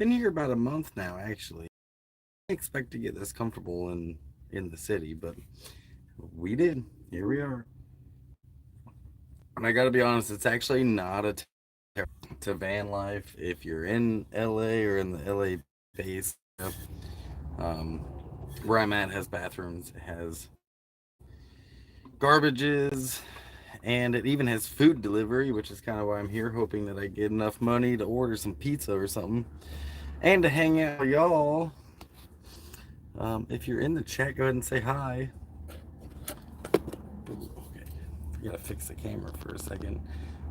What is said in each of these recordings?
Been here about a month now, actually. I didn't expect to get this comfortable in the city, but we did. Here we are. And I got to be honest, it's actually not a to van life if you're in LA or in the LA base. Um, where I'm at has bathrooms, it has garbages, and it even has food delivery, which is kind of why I'm here, hoping that I get enough money to order some pizza or something and to hang out with y'all. If you're in the chat, go ahead and say hi. Ooh, okay, I gotta fix the camera for a second.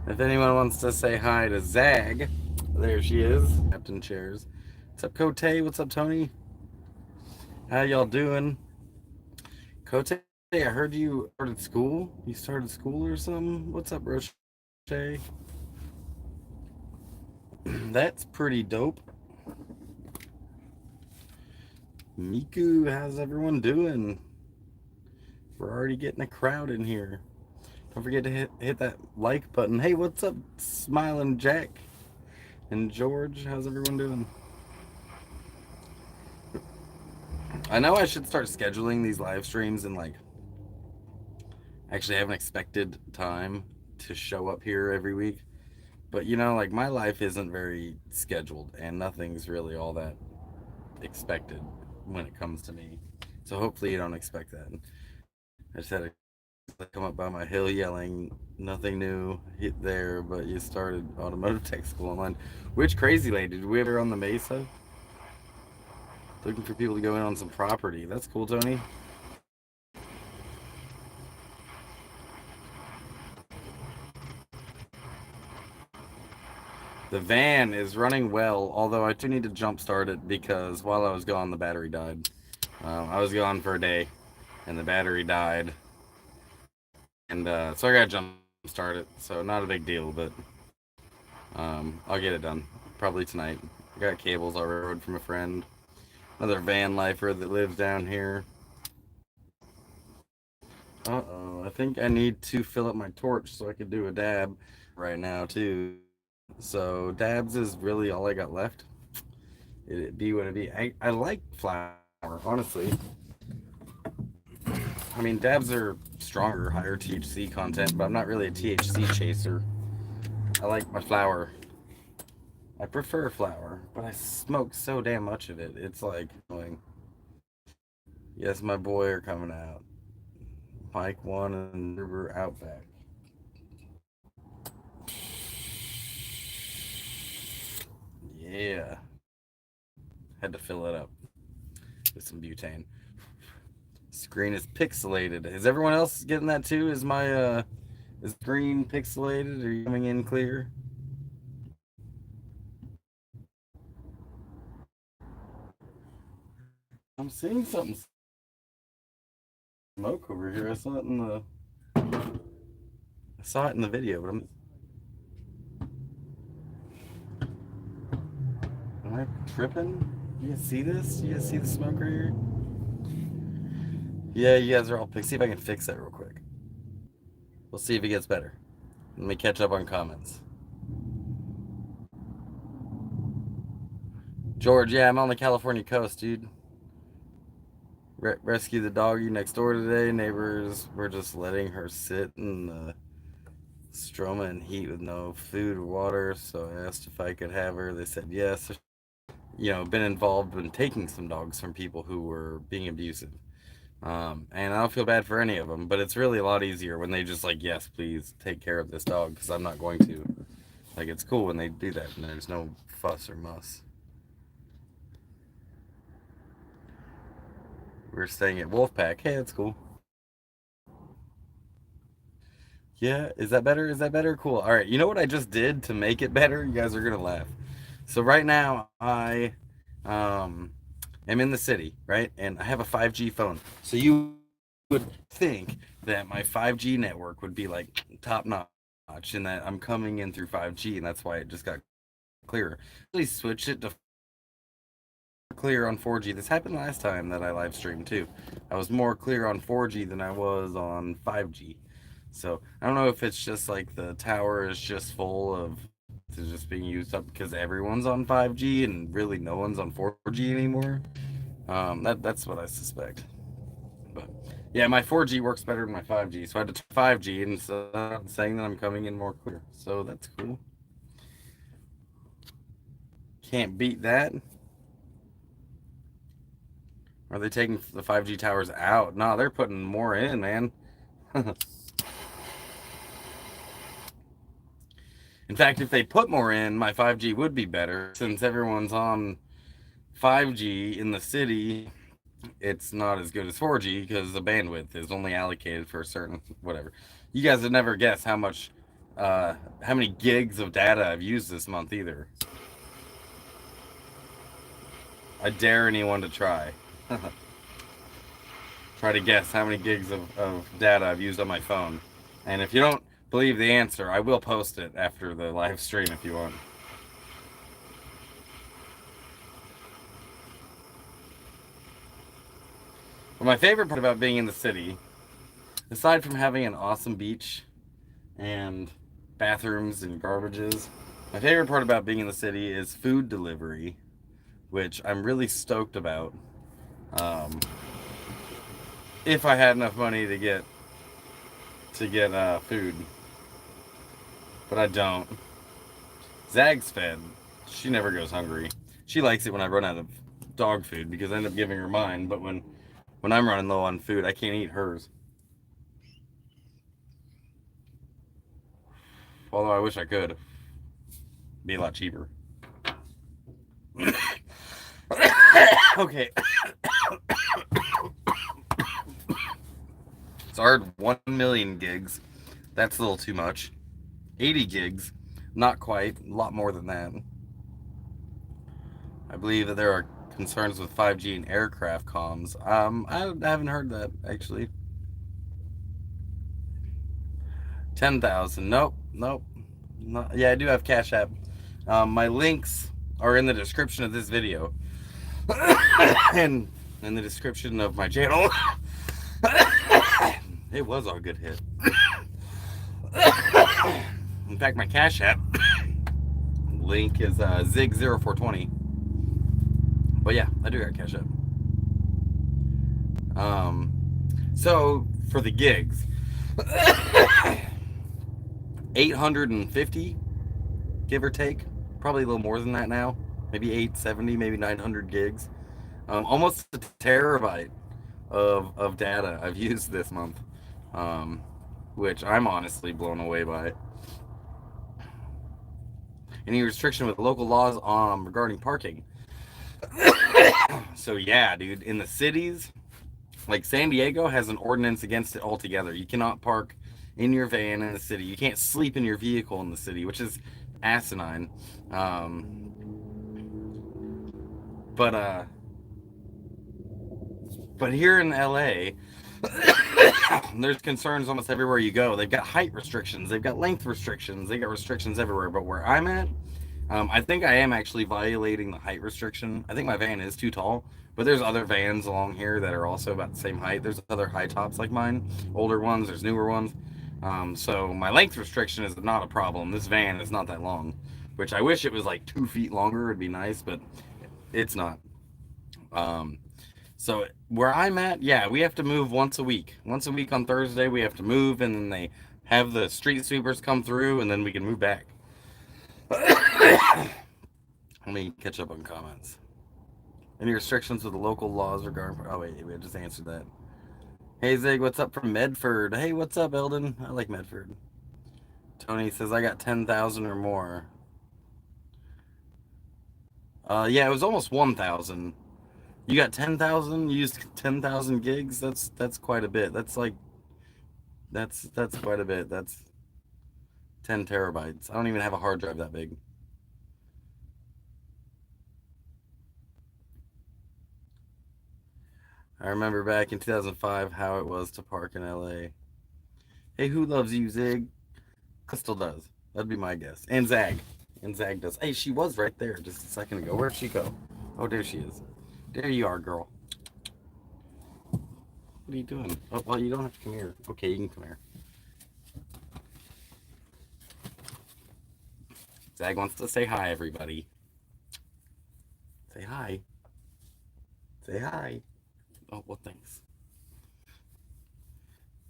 If anyone wants to say hi to Zag, there she is, Captain Chairs. What's up, Cote? What's up, Tony? How y'all doing? Cote, I heard you started school. You started school or something? What's up, Roche? That's pretty dope. Miku, how's everyone doing? We're already getting a crowd in here. Don't forget to hit that like button. Hey, what's up, Smiling Jack and George? How's everyone doing? I know I should start scheduling these live streams and like actually have an expected time to show up here every week. But you know, like my life isn't very scheduled and nothing's really all that expected when it comes to me. So hopefully you don't expect that. I just had to come up by my hill yelling, nothing new hit there, but you started automotive tech school online. Which crazy lady? Did we ever on the Mesa? Looking for people to go in on some property. That's cool, Tony. The van is running well, although I do need to jump start it because while I was gone, the battery died. I was gone for a day, and the battery died, and so I got to jump start it. So not a big deal, but I'll get it done probably tonight. I got cables I rode from a friend, another van lifer that lives down here. Uh-oh, I think I need to fill up my torch so I could do a dab right now too. So dabs is really all I got left. It be what it be. I like flour, honestly. I mean, dabs are stronger, higher THC content, but I'm not really a THC chaser. I like my flour. I prefer flour, but I smoke so damn much of it. It's like annoying. Yes, my boy are coming out. Mike One and River Outback. Yeah, had to fill it up with some butane. Screen is pixelated. Is everyone else getting that too? Is my is screen pixelated? Are you coming in clear? I'm seeing something smoke over here. I saw it in the video, but am I tripping? You guys see this? You guys see the smoke right here? Yeah, you guys are all pixelated. See if I can fix that real quick. We'll see if it gets better. Let me catch up on comments. George, yeah, I'm on the California coast, dude. Rescue the doggy next door today. Neighbors were just letting her sit in the stroma and heat with no food or water, so I asked if I could have her. They said yes. You know, been involved in taking some dogs from people who were being abusive. And I don't feel bad for any of them, but it's really a lot easier when they just like, yes, please take care of this dog because I'm not going to. Like, it's cool when they do that and there's no fuss or muss. We're staying at Wolfpack. Hey, that's cool. Yeah, is that better? Is that better? Cool. All right. You know what I just did to make it better? You guys are gonna laugh. So right now I um am in the city, right? And I have a 5G phone. So you would think that my 5G network would be like top notch and that I'm coming in through 5G and that's why it just got clearer. Please switch it to clear on 4G. This happened last time that I live streamed too. I was more clear on 4G than I was on 5G. So I don't know if it's just like the tower is just full of is just being used up because everyone's on 5G and really no one's on 4G anymore. That's what I suspect. But yeah, my 4G works better than my 5G, so I had to 5G, and so saying that I'm coming in more clear. So that's cool. Can't beat that. Are they taking the 5G towers out? No, they're putting more in, man. In fact, if they put more in, my 5G would be better. Since everyone's on 5G in the city, it's not as good as 4G because the bandwidth is only allocated for a certain whatever. You guys would never guess how many gigs of data I've used this month either. I dare anyone to try. Try to guess how many gigs of data I've used on my phone. And if you don't believe the answer, I will post it after the live stream if you want. But my favorite part about being in the city, aside from having an awesome beach and bathrooms and garbages, my favorite part about being in the city is food delivery, which I'm really stoked about. If I had enough money to get food, but I don't. Zag's fed. She never goes hungry. She likes it when I run out of dog food because I end up giving her mine. But when I'm running low on food, I can't eat hers. Although I wish I could. Be a lot cheaper. Okay. So I heard 1 million gigs. That's a little too much. 80 gigs. Not quite. A lot more than that. I believe that there are concerns with 5G and aircraft comms. I haven't heard that, actually. 10,000. Nope. Nope. Not, yeah, I do have Cashapp. My links are in the description of this video. And in the description of my channel. It was a good hit. In fact, my Cashapp link is Zig0420. But yeah, I do got Cashapp. So for the gigs, 850, give or take. Probably a little more than that now. Maybe 870, maybe 900 gigs. Almost a terabyte of data I've used this month, which I'm honestly blown away by. Any restriction with local laws regarding parking? So yeah, dude, in the cities, like San Diego has an ordinance against it altogether. You cannot park in your van in the city. You can't sleep in your vehicle in the city, which is asinine. But here in LA, there's concerns almost everywhere you go. They've got height restrictions, they've got length restrictions, they got restrictions everywhere. But where I'm at, I think I am actually violating the height restriction. I think my van is too tall, but there's other vans along here that are also about the same height. There's other high tops like mine, older ones, there's newer ones. So my length restriction is not a problem. This van is not that long, which I wish it was like 2 feet longer. It'd be nice, but it's not. So where I'm at, yeah, we have to move once a week. Once a week on Thursday, we have to move, and then they have the street sweepers come through, and then we can move back. Let me catch up on comments. Any restrictions with the local laws regarding... Oh, wait, we just answered that. Hey, Zig, what's up from Medford? Hey, what's up, Eldon? I like Medford. Tony says, I got 10,000 or more. Yeah, it was almost 1,000. You got 10,000? You used 10,000 gigs? That's quite a bit. That's quite a bit. That's 10 terabytes. I don't even have a hard drive that big. I remember back in 2005 how it was to park in LA. Hey, who loves you, Zig? Crystal does. That'd be my guess. And Zag. And Zag does. Hey, she was right there just a second ago. Where'd she go? Oh, there she is. There you are, girl. What are you doing? Oh, well, you don't have to come here. Okay, you can come here. Zag wants to say hi, everybody. Say hi. Say hi. Oh, well, thanks.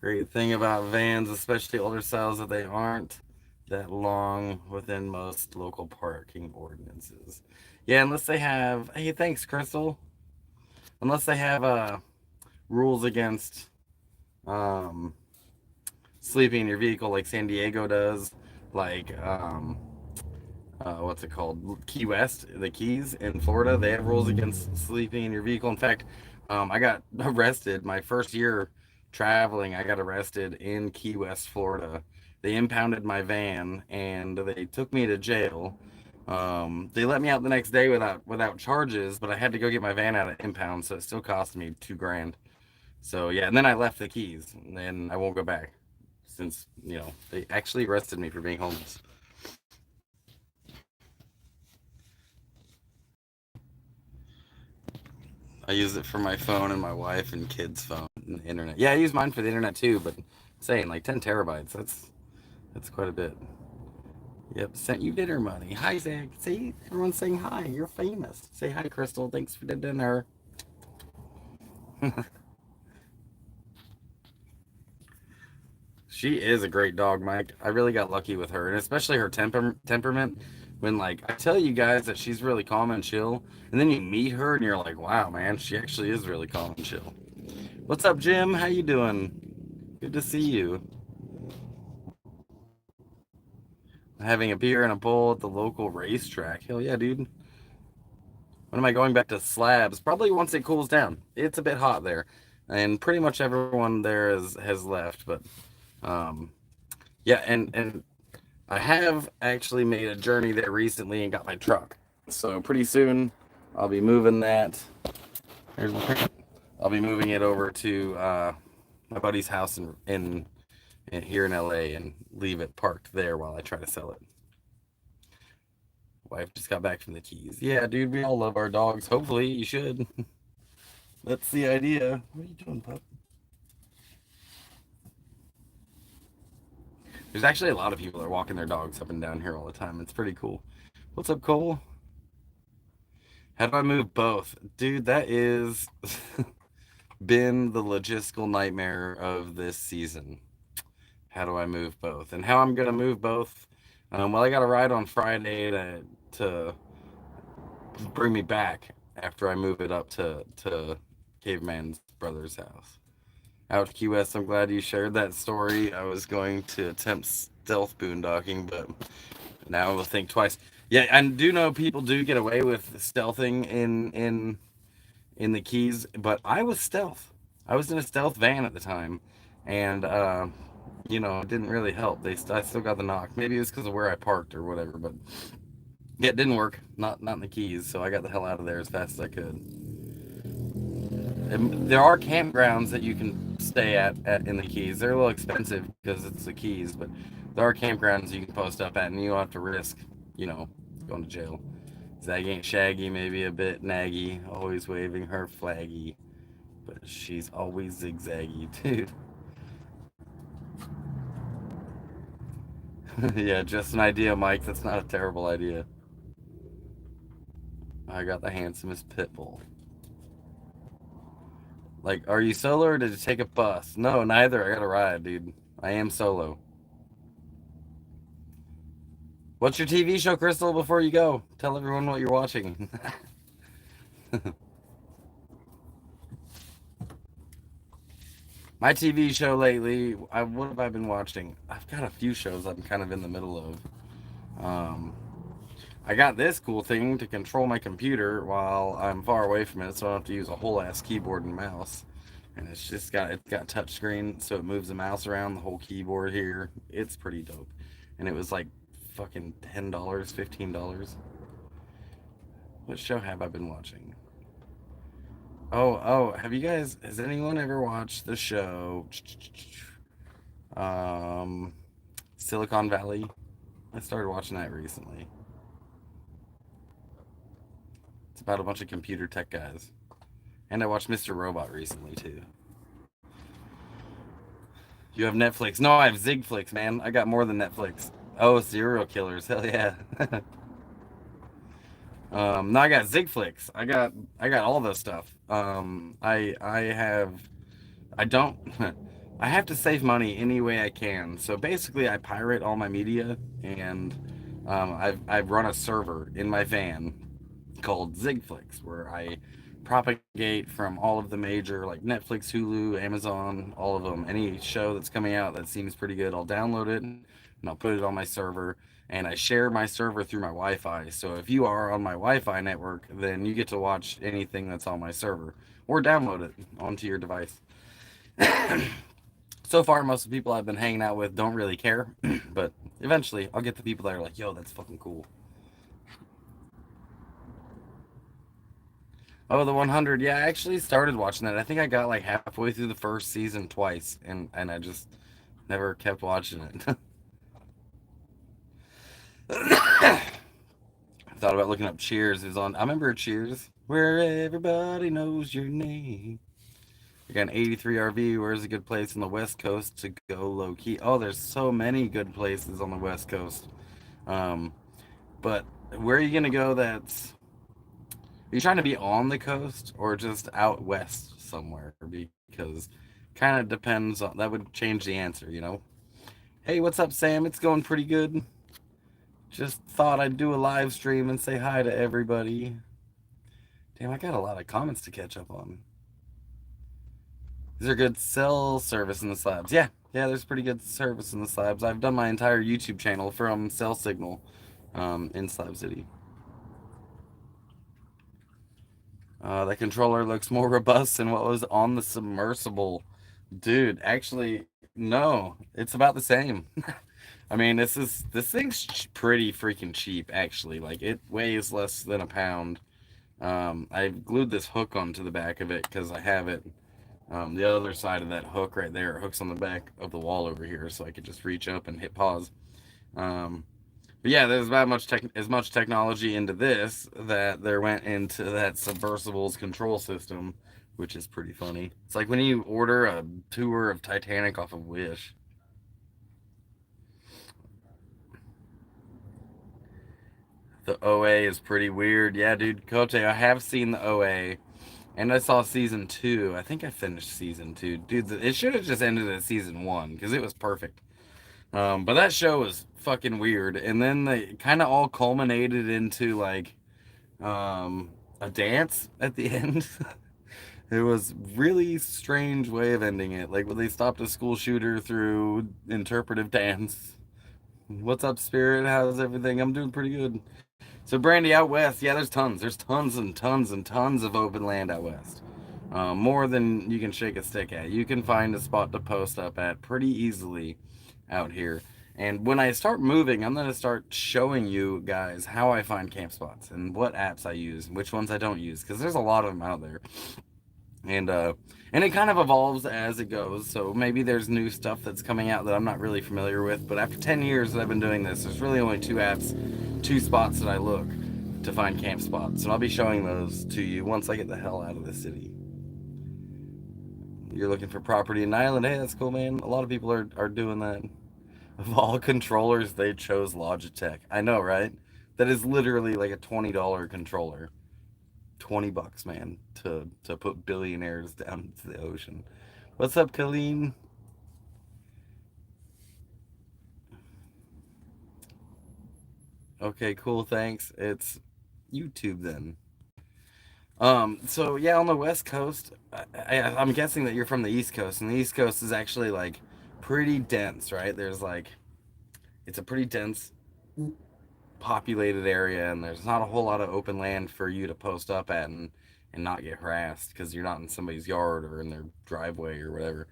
Great thing about vans, especially older styles, that they aren't that long within most local parking ordinances. Yeah, unless they have. Hey, thanks, Crystal. Unless they have rules against um, sleeping in your vehicle, like San Diego does, like what's it called? Key West, the Keys in Florida. They have rules against sleeping in your vehicle. In fact, I got arrested my first year traveling. I got arrested in Key West, Florida. They impounded my van and they took me to jail. They let me out the next day without charges, but I had to go get my van out of impound, so it still cost me 2 grand. So yeah, and then I left the keys, and I won't go back since they actually arrested me for being homeless. I use it for my phone and my wife and kids' phone and the internet. Yeah, I use mine for the internet too, but I'm saying like 10 terabytes. That's quite a bit. Yep, sent you dinner money. Hi, Zach. See, everyone's saying hi. You're famous. Say hi, Crystal. Thanks for the dinner. She is a great dog, Mike. I really got lucky with her, and especially her temperament. When like I tell you guys that she's really calm and chill, and then you meet her and you're like, wow, man, she actually is really calm and chill. What's up, Jim? How you doing? Good to see you. Having a beer and a bowl at the local racetrack. Hell yeah, dude. When am I going back to Slabs? Probably once it cools down. It's a bit hot there, and pretty much everyone there has left. But um, yeah, and I have actually made a journey there recently and got my truck. So pretty soon, I'll be moving that. There's my I'll be moving it over to my buddy's house in here in LA and leave it parked there while I try to sell it. Wife just got back from the Keys. Yeah, dude, we all love our dogs. Hopefully, you should. That's the idea. What are you doing, pup? There's actually a lot of people that are walking their dogs up and down here all the time. It's pretty cool. What's up, Cole? How do I move both? Dude, that is been the logistical nightmare of this season. How do I move both? And how I'm gonna move both? Well, I got a ride on Friday to bring me back after I move it up to Caveman's brother's house. Out to Key West, I'm glad you shared that story. I was going to attempt stealth boondocking, but now I will think twice. Yeah, I do know people do get away with stealthing in the Keys, but I was stealth. I was in a stealth van at the time, and it didn't really help. I still got the knock. Maybe it was because of where I parked or whatever, but yeah, it didn't work. Not in the Keys, so I got the hell out of there as fast as I could. And there are campgrounds that you can stay at in the Keys. They're a little expensive because it's the Keys, but there are campgrounds you can post up at, and you don't have to risk, going to jail. Zag ain't shaggy, maybe a bit naggy, always waving her flaggy, but she's always zigzaggy, dude. Yeah, just an idea, Mike. That's not a terrible idea. I got the handsomest pit bull. Like, are you solo or did you take a bus? No, neither. I got a ride, dude. I am solo. What's your TV show, Crystal, before you go? Tell everyone what you're watching. My TV show lately, what have I been watching? I've got a few shows I'm kind of in the middle of. I got this cool thing to control my computer while I'm far away from it, so I don't have to use a whole ass keyboard and mouse. And it's got touch screen, so it moves the mouse around the whole keyboard here. It's pretty dope. And it was like fucking $10, $15. What show have I been watching? Oh, has anyone ever watched the show um Silicon Valley? I started watching that recently. It's about a bunch of computer tech guys. And I watched Mr. Robot recently too. You have Netflix. No, I have Zigflix, man. I got more than Netflix. Oh, serial killers. Hell yeah. No, I got Zigflix. I got all this stuff. I have I don't I have to save money any way I can. So basically, I pirate all my media, and I've run a server in my van called Zigflix, where I propagate from all of the major like Netflix, Hulu, Amazon, all of them. Any show that's coming out that seems pretty good, I'll download it and I'll put it on my server. And I share my server through my Wi-Fi. So if you are on my Wi-Fi network, then you get to watch anything that's on my server or download it onto your device. So far, most of the people I've been hanging out with don't really care, but eventually I'll get the people that are like, "Yo, that's fucking cool." Oh, the 100. Yeah, I actually started watching that. I think I got like halfway through the first season twice, and I just never kept watching it. I thought about looking up Cheers. It was on. I remember Cheers, where everybody knows your name. I got an 83 RV. Where's a good place on the West Coast to go low key? Oh, there's so many good places on the West Coast. Um, but where are you gonna go? Are you trying to be on the coast or just out west somewhere? Because kind of depends on that would change the answer, you know. Hey, what's up, Sam? It's going pretty good. Just thought I'd do a live stream and say hi to everybody. Damn, I got a lot of comments to catch up on. Is there good cell service in the slabs? Yeah, yeah, there's pretty good service in the slabs. I've done my entire YouTube channel from cell signal in Slab City. The controller looks more robust than what was on the submersible. Dude, actually, no, it's about the same. I mean, this thing's pretty freaking cheap, actually. Like it weighs less than a pound. I've glued this hook onto the back of it because I have it. The other side of that hook right there, it hooks on the back of the wall over here, so I could just reach up and hit pause. Um, but yeah, there's about as much technology into this that there went into that submersible's control system, which is pretty funny. It's like when you order a tour of Titanic off of Wish. The OA is pretty weird. Yeah, dude, Cote, I have seen the OA, and I saw season two. I think I finished season two. Dude, it should have just ended at season one because it was perfect. But that show was fucking weird, and then they kind of all culminated into like a dance at the end. It was really strange way of ending it. Like when they stopped a school shooter through interpretive dance. What's up, Spirit? How's everything? I'm doing pretty good. So Brandy out west, yeah, there's tons. There's tons and tons and tons of open land out west. More than you can shake a stick at. You can find a spot to post up at pretty easily out here. And when I start moving, I'm gonna start showing you guys how I find camp spots and what apps I use and which ones I don't use because there's a lot of them out there. And uh, and it kind of evolves as it goes. So maybe there's new stuff that's coming out that I'm not really familiar with. But after 10 years that I've been doing this, there's really only two apps, two spots that I look to find camp spots. And I'll be showing those to you once I get the hell out of the city. You're looking for property in Island. Hey, that's cool, man. A lot of people are doing that. Of all controllers, they chose Logitech. I know, right? That is literally like a $20 controller. $20, man, to put billionaires down to the ocean. What's up, Colleen? Okay, cool, thanks. It's YouTube then. So yeah, on the West Coast, I'm guessing that you're from the East Coast, and the East Coast is actually like pretty dense, right? There's like it's a pretty dense populated area, and there's not a whole lot of open land for you to post up at and not get harassed because you're not in somebody's yard or in their driveway or whatever.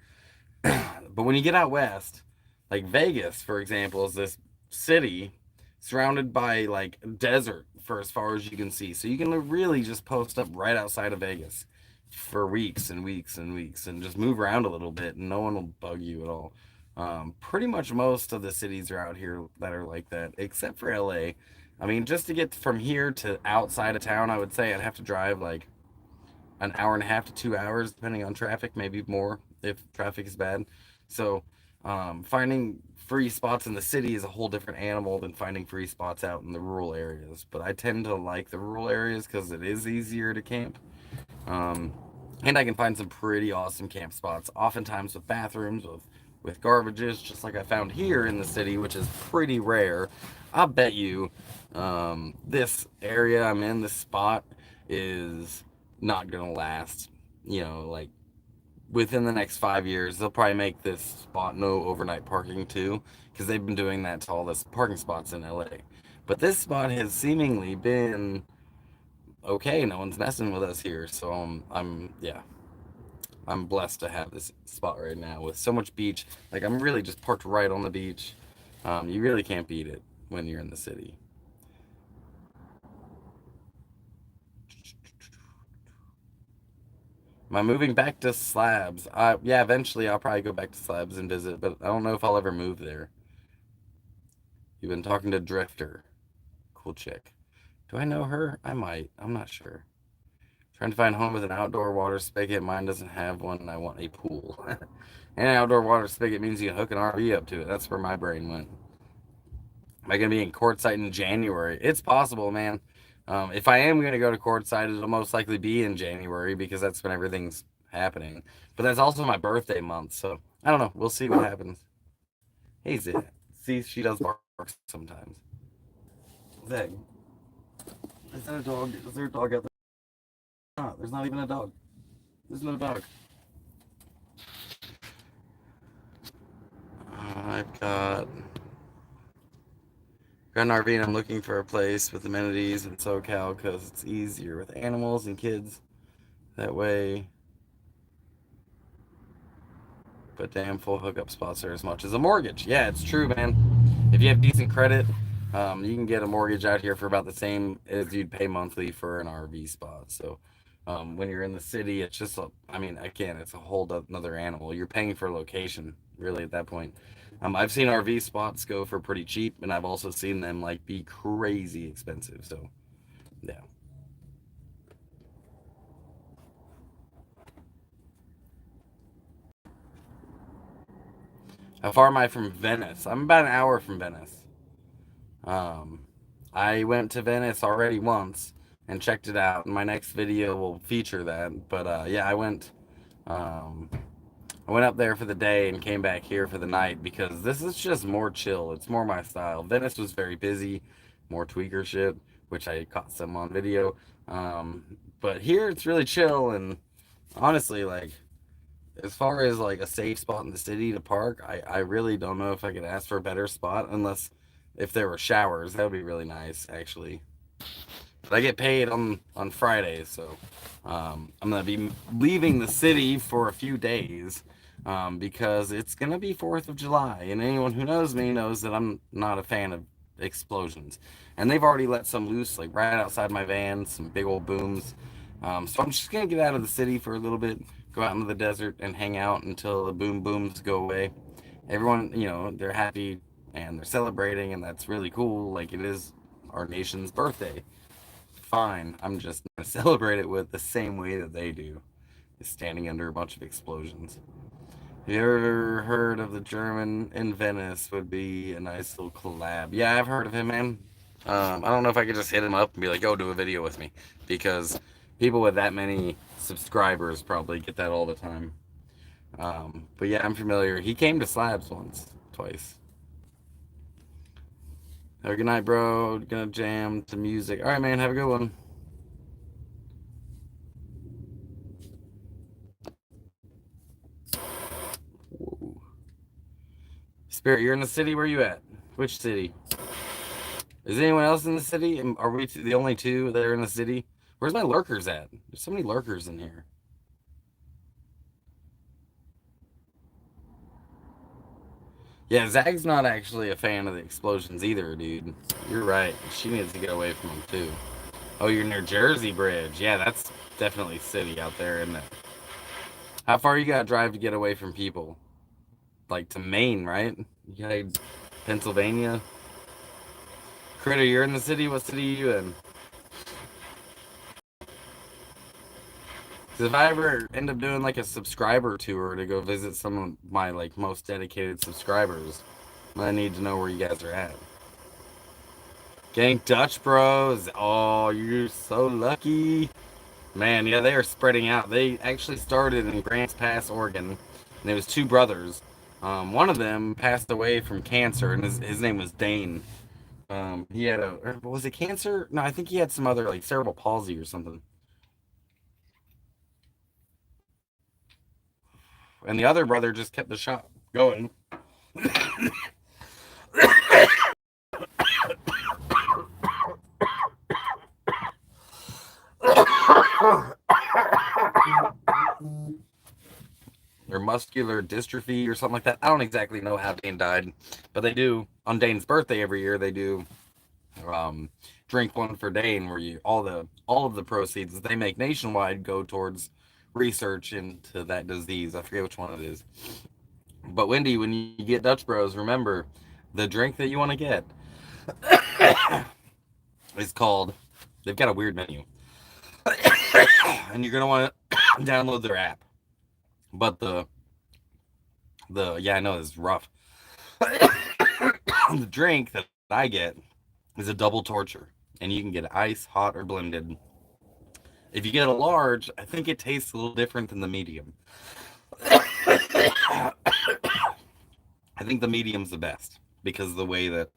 But when you get out west, like Vegas, for example, is this city surrounded by like desert for as far as you can see. So you can really just post up right outside of Vegas for weeks and weeks and weeks and just move around a little bit and no one will bug you at all. Pretty much most of the cities are out here that are like that, except for LA. I mean, just to get from here to outside of town, I would say I'd have to drive like an hour and a half to 2 hours, depending on traffic, maybe more if traffic is bad. So, finding free spots in the city is a whole different animal than finding free spots out in the rural areas. But I tend to like the rural areas because it is easier to camp. Um, and I can find some pretty awesome camp spots, oftentimes with bathrooms, with garbages, just like I found here in the city, which is pretty rare. I bet you this area I'm in, this spot, is not gonna last. You know, like within the next 5 years, they'll probably make this spot no overnight parking too, because they've been doing that to all the parking spots in LA. But this spot has seemingly been okay. No one's messing with us here, so yeah, I'm blessed to have this spot right now with so much beach. Like I'm really just parked right on the beach. You really can't beat it when you're in the city. Am I moving back to Slabs? Yeah, eventually I'll probably go back to Slabs and visit, but I don't know if I'll ever move there. You've been talking to Drifter. Cool chick. Do I know her? I might. I'm not sure. Trying to find a home with an outdoor water spigot. Mine doesn't have one, and I want a pool. And an outdoor water spigot means you can hook an RV up to it. That's where my brain went. Am I going to be in Quartzsite in January? It's possible, man. If I am going to go to Quartzsite, it'll most likely be in January because that's when everything's happening. But that's also my birthday month, so I don't know. We'll see what happens. Hey, Zig. See, she does bark sometimes. Zig, is that a dog? Is there a dog out there? No, there's not even a dog. There's no dog. I've got an RV and I'm looking for a place with amenities in SoCal because it's easier with animals and kids. That way, but damn, full hookup spots are as much as a mortgage. Yeah, it's true, man. If you have decent credit, you can get a mortgage out here for about the same as you'd pay monthly for an RV spot. So, when you're in the city, it's just, I mean, again, it's a whole another animal. You're paying for location, really, at that point. I've seen RV spots go for pretty cheap, and I've also seen them like be crazy expensive. So, yeah. How far am I from Venice? I'm about an hour from Venice. Um, I went to Venice already once and checked it out. And my next video will feature that. But yeah, um, I went up there for the day and came back here for the night because this is just more chill. It's more my style. Venice was very busy, more tweaker shit, which I caught some on video. But here it's really chill and honestly, like as far as like a safe spot in the city to park, I really don't know if I could ask for a better spot unless if there were showers. That would be really nice, actually. But I get paid on Fridays, so I'm gonna be leaving the city for a few days because it's gonna be Fourth of July, and anyone who knows me knows that I'm not a fan of explosions. And they've already let some loose, like right outside my van, some big old booms. So I'm just gonna get out of the city for a little bit, go out into the desert, and hang out until the boom booms go away. Everyone, they're happy and they're celebrating, and that's really cool. Like it is our nation's birthday. Fine, I'm just gonna celebrate it with the same way that they do, is standing under a bunch of explosions. Have you ever heard of the German in Venice? Would be a nice little collab. Yeah, I've heard of him, man. I don't know if I could just hit him up and be like, "Go do a video with me," because people with that many subscribers probably get that all the time. But yeah, I'm familiar. He came to Slabs once, twice. Have a good night, bro. Gonna jam to music. All right, man. Have a good one. Whoa. Spirit, you're in the city. Where you at? Which city? Is anyone else in the city? Are we the only two that are in the city? Where's my lurkers at? There's so many lurkers in here. Yeah, Zag's not actually a fan of the explosions either, dude. You're right. She needs to get away from them too. Oh, you're near Jersey Bridge. Yeah, that's definitely city out there, isn't it? How far you gotta drive to get away from people? Like to Maine, right? You gotta Pennsylvania. Critter, you're in the city. What city are you in? Because if I ever end up doing like a subscriber tour to go visit some of my like most dedicated subscribers, I need to know where you guys are at. Gang Dutch Bros. Oh, you're so lucky. Man, yeah, they are spreading out. They actually started in Grants Pass, Oregon, and there was two brothers. One of them passed away from cancer, and his name was Dane. He had was it cancer? No, I think he had some other like cerebral palsy or something. And the other brother just kept the shop going. Or muscular dystrophy or something like that. I don't exactly know how Dane died, but they do on Dane's birthday every year. They do um, drink one for Dane, where you all of the proceeds that they make nationwide go towards research into that disease. I forget which one it is. But Wendy, when you get Dutch Bros, remember the drink that you want to get is called. They've got a weird menu, and you're gonna want to download their app. But the yeah, I know it's rough. The drink that I get is a double torture, and you can get ice, hot, or blended. If you get a large, I think it tastes a little different than the medium. I think the medium's the best because of the way that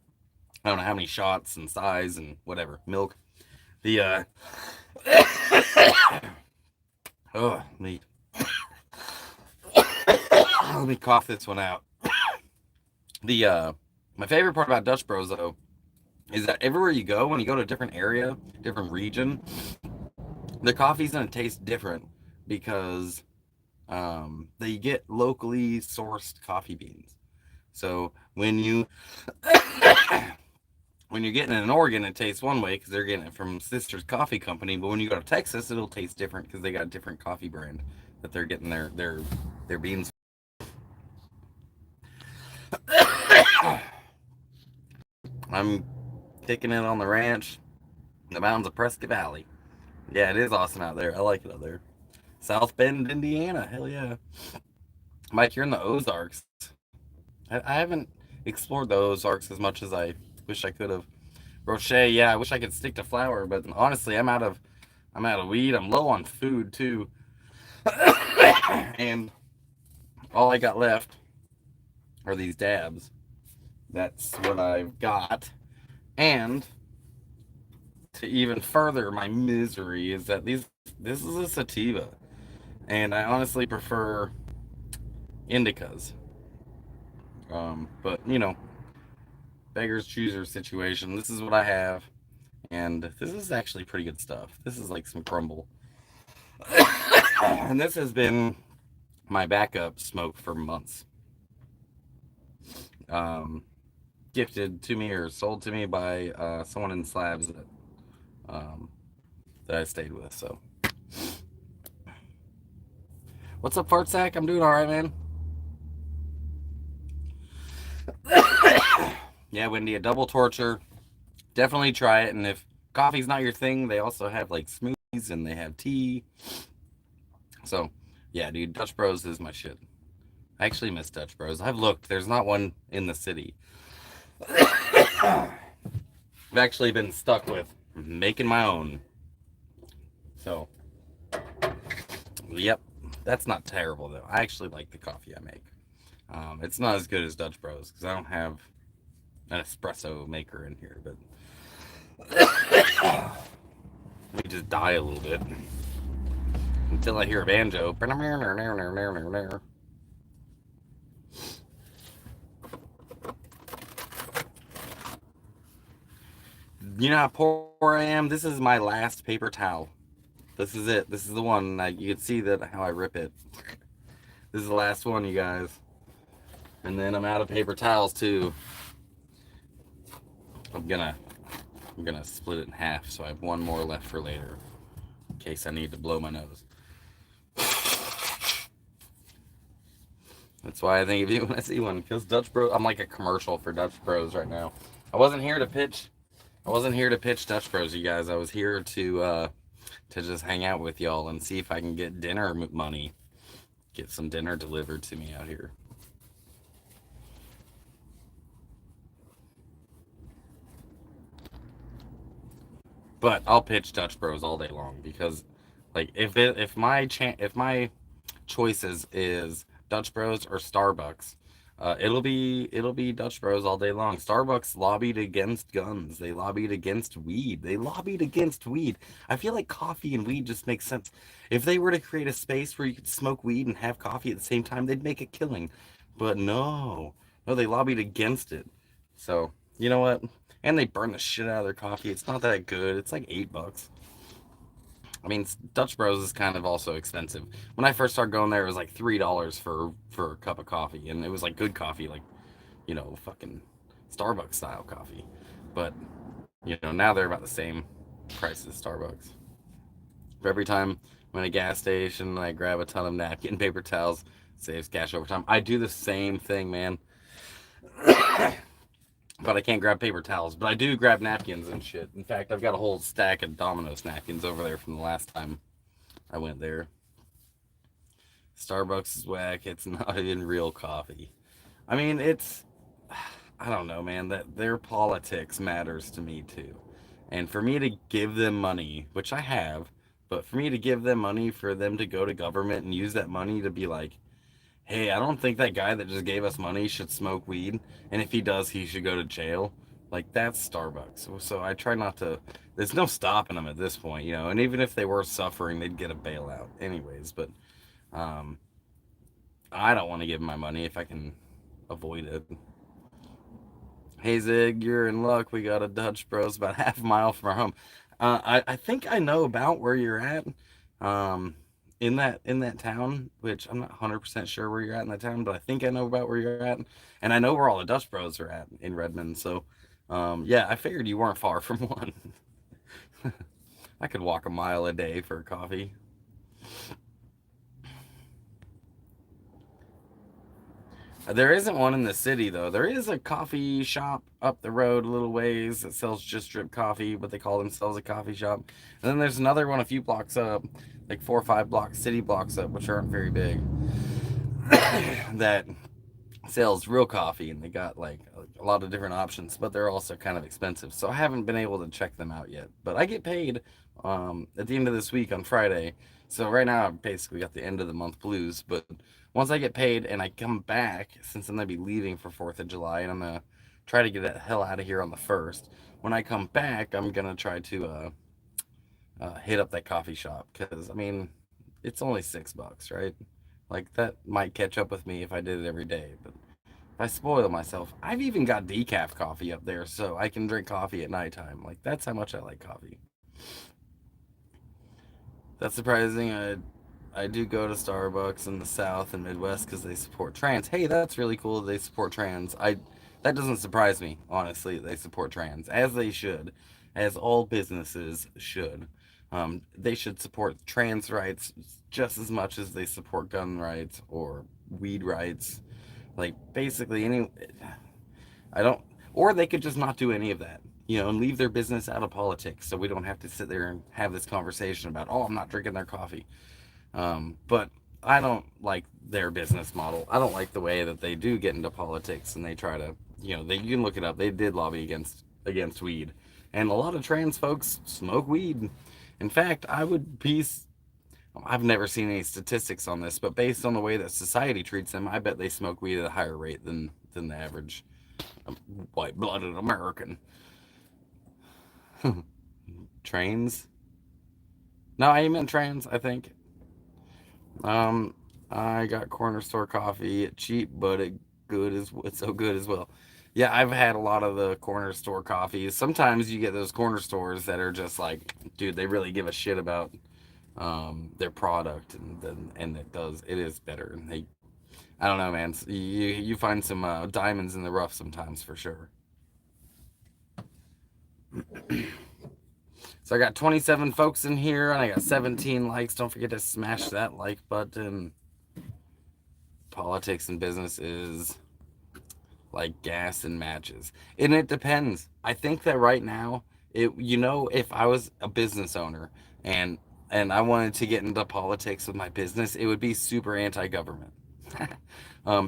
I don't know how many shots and size and whatever milk. The oh me let me cough this one out. The my favorite part about Dutch Bros though is that everywhere you go, when you go to a different area, different region, the coffee's gonna taste different because they get locally sourced coffee beans. So when you're getting it in Oregon, it tastes one way because they're getting it from Sister's Coffee Company. But when you go to Texas, it'll taste different because they got a different coffee brand that they're getting their beans. I'm kicking it on the ranch, in the mountains of Prescott Valley. Yeah, it is awesome out there. I like it out there. South Bend, Indiana. Hell yeah. Mike, you're in the Ozarks. I haven't explored the Ozarks as much as I wish I could have. Roche, yeah, I wish I could stick to flour, but honestly, I'm out of weed. I'm low on food too, and all I got left are these dabs. That's what I've got, and to even further my misery is that this is a sativa, and I honestly prefer indicas. But you know, beggars choosers situation. This is what I have, and this is actually pretty good stuff. This is like some crumble, and this has been my backup smoke for months. Um, Gifted to me or sold to me by someone in Slabs um, that I stayed with. So, what's up, Fart Sack? I'm doing all right, man. Yeah, Wendy, a double torture. Definitely try it. And if coffee's not your thing, they also have like smoothies and they have tea. So, yeah, dude, Dutch Bros is my shit. I actually miss Dutch Bros. I've looked. There's not one in the city. I've actually been stuck with making my own. So, yep, that's not terrible though. I actually like the coffee I make. It's not as good as Dutch Bros because I don't have an espresso maker in here, but let me just die a little bit until I hear a banjo. You know how poor I am? This is my last paper towel. This is it. This is the one. Like, you can see that how I rip it. This is the last one, you guys. And then I'm out of paper towels too. I'm gonna split it in half so I have one more left for later in case I need to blow my nose. That's why I think of you when I see one, because Dutch Bros, I'm like a commercial for Dutch Bros right now. I wasn't here to pitch Dutch Bros, you guys. I was here to just hang out with y'all and see if I can get dinner money. Get some dinner delivered to me out here. But I'll pitch Dutch Bros all day long because, like, if my choices is Dutch Bros or Starbucks, it'll be Dutch Bros all day long. Starbucks lobbied against guns. They lobbied against weed. They lobbied against weed. I feel like coffee and weed just makes sense. If they were to create a space where you could smoke weed and have coffee at the same time, they'd make a killing. But no, no, they lobbied against it. So you know what? And they burn the shit out of their coffee. It's not that good. It's like $8. I mean, Dutch Bros is kind of also expensive. When I first started going there, it was like $3 for a cup of coffee, and it was like good coffee, like fucking Starbucks style coffee. But now they're about the same price as Starbucks. For every time I'm in a gas station, I grab a ton of napkin paper towels, saves cash over time. I do the same thing, man. But I can't grab paper towels. But I do grab napkins and shit. In fact, I've got a whole stack of Domino's napkins over there from the last time I went there. Starbucks is whack. It's not even real coffee. I mean, I don't know, man. That their politics matters to me too. And for me to give them money, which I have, but for me to give them money for them to go to government and use that money to be like, hey, I don't think that guy that just gave us money should smoke weed, and if he does, he should go to jail. Like that's Starbucks. So I try not to. There's no stopping them at this point, And even if they were suffering, they'd get a bailout anyways. But um, I don't want to give them my money if I can avoid it. Hey Zig, you're in luck. We got a Dutch Bros about half a mile from our home. I think I know about where you're at. Um, in that town, which I'm not 100% sure where you're at in that town, but I think I know about where you're at, and I know where all the Dutch Bros are at in Redmond. So, yeah, I figured you weren't far from one. I could walk a mile a day for coffee. There isn't one in the city though. There is a coffee shop up the road a little ways that sells just drip coffee, but they call themselves a coffee shop. And then there's another one a few blocks up, like 4 or 5 blocks, city blocks up, which aren't very big, that sells real coffee, and they got like a lot of different options, but they're also kind of expensive. So I haven't been able to check them out yet. But I get paid at the end of this week on Friday. So right now I basically got the end of the month blues. But once I get paid and I come back, since I'm gonna be leaving for 4th of July, and I'm gonna try to get the hell out of here on the first. When I come back, I'm gonna try to hit up that coffee shop because I mean, it's only $6, right? Like that might catch up with me if I did it every day, but if I spoil myself, I've even got decaf coffee up there, so I can drink coffee at nighttime. Like that's how much I like coffee. That's surprising. I do go to Starbucks in the South and Midwest because they support trans. Hey, that's really cool. They support trans. I That doesn't surprise me, honestly. They support trans as they should, as all businesses should. They should support trans rights just as much as they support gun rights or weed rights. Like basically any, I don't, or they could just not do any of that, and leave their business out of politics, so we don't have to sit there and have this conversation about, oh, I'm not drinking their coffee. But I don't like their business model. I don't like the way that they do get into politics and they try to, you can look it up. They did lobby against weed, and a lot of trans folks smoke weed. In fact, I've never seen any statistics on this, but based on the way that society treats them, I bet they smoke weed at a higher rate than the average white-blooded American. Trains? No, I meant trans, I think. Um, I got corner store coffee, cheap, but it's so good as well. Yeah, I've had a lot of the corner store coffees. Sometimes you get those corner stores that are just like, dude, they really give a shit about their product, and it is better. And I don't know, man. You find some diamonds in the rough sometimes for sure. So I got 27 folks in here, and I got 17 likes. Don't forget to smash that like button. Politics and business is like gas and matches, and it depends. I think that right now, if I was a business owner and I wanted to get into politics with my business, it would be super anti-government.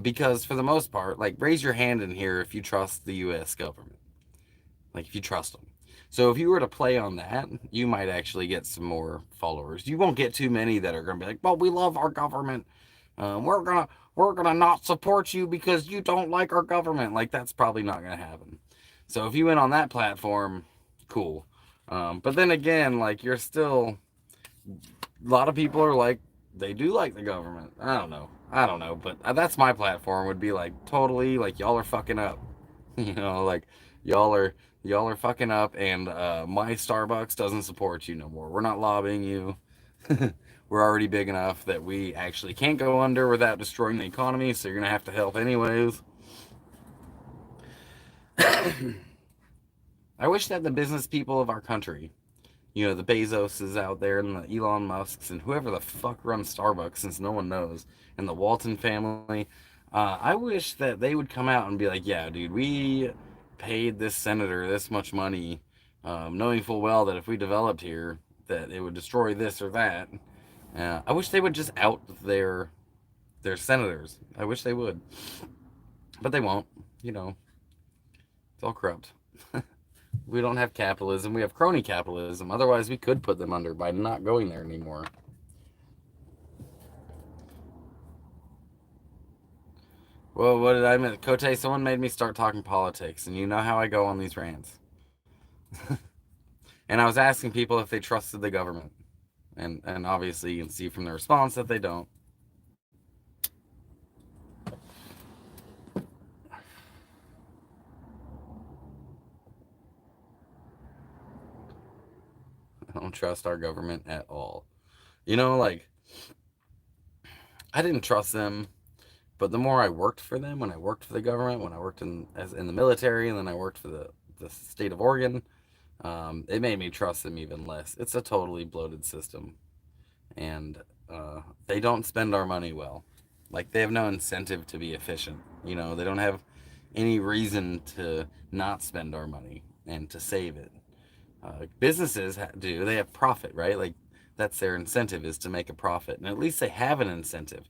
Because for the most part, like raise your hand in here if you trust the U.S. government, like if you trust them. So if you were to play on that, you might actually get some more followers. You won't get too many that are going to be like, "Well, we love our government. We're gonna not support you because you don't like our government." Like that's probably not going to happen. So if you went on that platform, cool. But then again, like you're still a lot of people are like they do like the government. I don't know, but that's my platform would be like totally like y'all are fucking up. Like y'all are y'all are fucking up, and my Starbucks doesn't support you no more. We're not lobbying you. We're already big enough that we actually can't go under without destroying the economy, so you're gonna have to help anyways. I wish that the business people of our country, the Bezoses out there and the Elon Musks and whoever the fuck runs Starbucks, since no one knows, and the Walton family, I wish that they would come out and be like, yeah, dude, we paid this senator this much money, knowing full well that if we developed here, that it would destroy this or that. I wish they would just out their senators. I wish they would, but they won't. You know, it's all corrupt. We don't have capitalism. We have crony capitalism. Otherwise, we could put them under by not going there anymore. Well, what did I mean? Kote, someone made me start talking politics, and you know how I go on these rants. And I was asking people if they trusted the government. And obviously, you can see from the response that they don't. I don't trust our government at all. Like, I didn't trust them. But the more I worked for them, when I worked for the government, when I worked in the military, and then I worked for the state of Oregon, it made me trust them even less. It's a totally bloated system, and they don't spend our money well. Like they have no incentive to be efficient. They don't have any reason to not spend our money and to save it. Businesses do. They have profit, right? Like that's their incentive is to make a profit, and at least they have an incentive.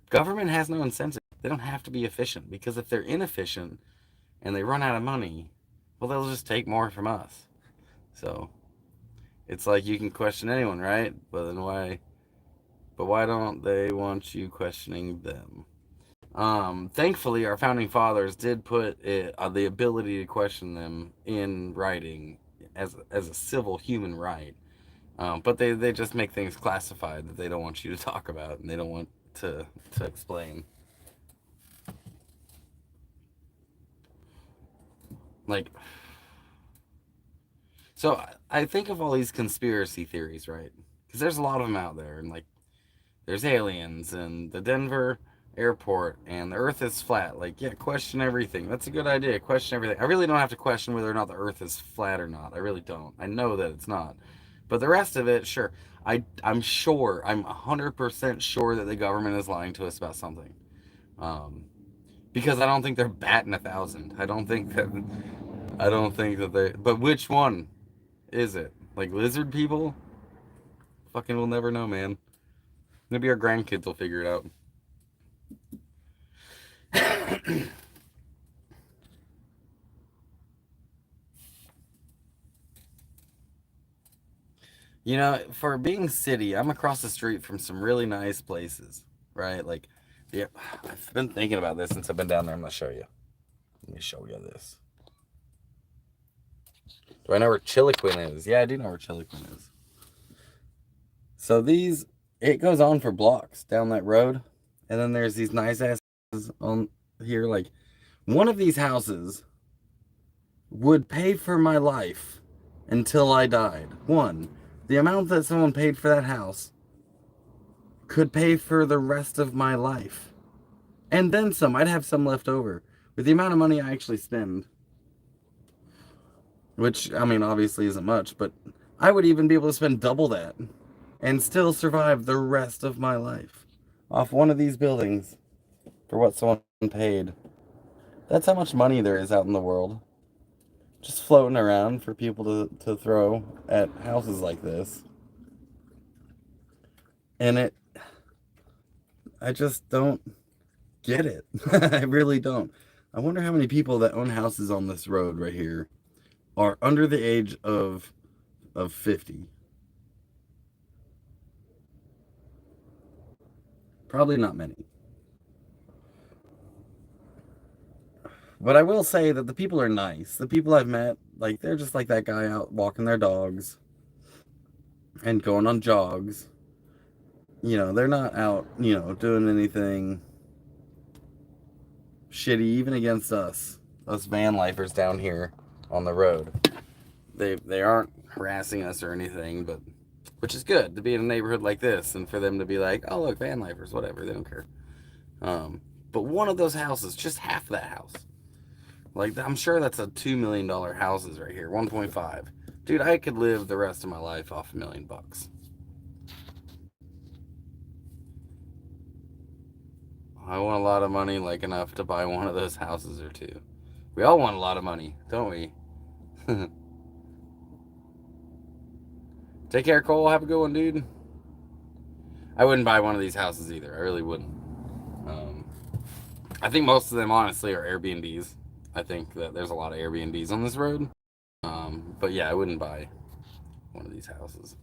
Government has no incentive. They don't have to be efficient because if they're inefficient and they run out of money, well, they'll just take more from us. So it's like you can question anyone, right? But then why? But why don't they want you questioning them? Thankfully, our founding fathers did put the ability to question them in writing as a civil human right. But they just make things classified that they don't want you to talk about and they don't want to explain. Like, so I think of all these conspiracy theories, right? Because there's a lot of them out there, and like, there's aliens and the Denver airport and the Earth is flat. Like, yeah, question everything. That's a good idea. Question everything. I really don't have to question whether or not the Earth is flat or not. I really don't. I know that it's not. But the rest of it, sure. I'm sure. I'm 100% sure that the government is lying to us about something. Um, because I don't think they're batting 1,000. I don't think that they. But which one is it? Like lizard people? Fucking we'll never know, man. Maybe our grandkids will figure it out. For being city, I'm across the street from some really nice places, right? Like, yeah, I've been thinking about this since I've been down there. I'm gonna show you. Let me show you this. Do I know where Chiloquin is? Yeah, I do know where Chiloquin is. So it goes on for blocks down that road, and then there's these nice asses on here. Like, one of these houses would pay for my life until I died. One, the amount that someone paid for that house could pay for the rest of my life. And then some. I'd have some left over. With the amount of money I actually spend, which, I mean, obviously isn't much, but I would even be able to spend double that and still survive the rest of my life off one of these buildings for what someone paid. That's how much money there is out in the world. Just floating around for people to throw at houses like this. And I just don't get it. I really don't. I wonder how many people that own houses on this road right here are under the age of 50. Probably not many. But I will say that the people are nice. The people I've met, like, they're just like that guy out walking their dogs and going on jogs. They're not out, doing anything shitty, even against us van lifers down here on the road. They aren't harassing us or anything, but which is good to be in a neighborhood like this and for them to be like, oh look, van lifers, whatever, they don't care. But one of those houses, just half that house, like I'm sure that's a $2 million houses right here, 1.5. Dude, I could live the rest of my life off $1 million. I want a lot of money, like enough to buy one of those houses or two. We all want a lot of money, don't we? Take care, Cole. Have a good one, dude. I wouldn't buy one of these houses either. I really wouldn't. Um, I think most of them, honestly, are Airbnbs. I think that there's a lot of Airbnbs on this road. But yeah, I wouldn't buy one of these houses.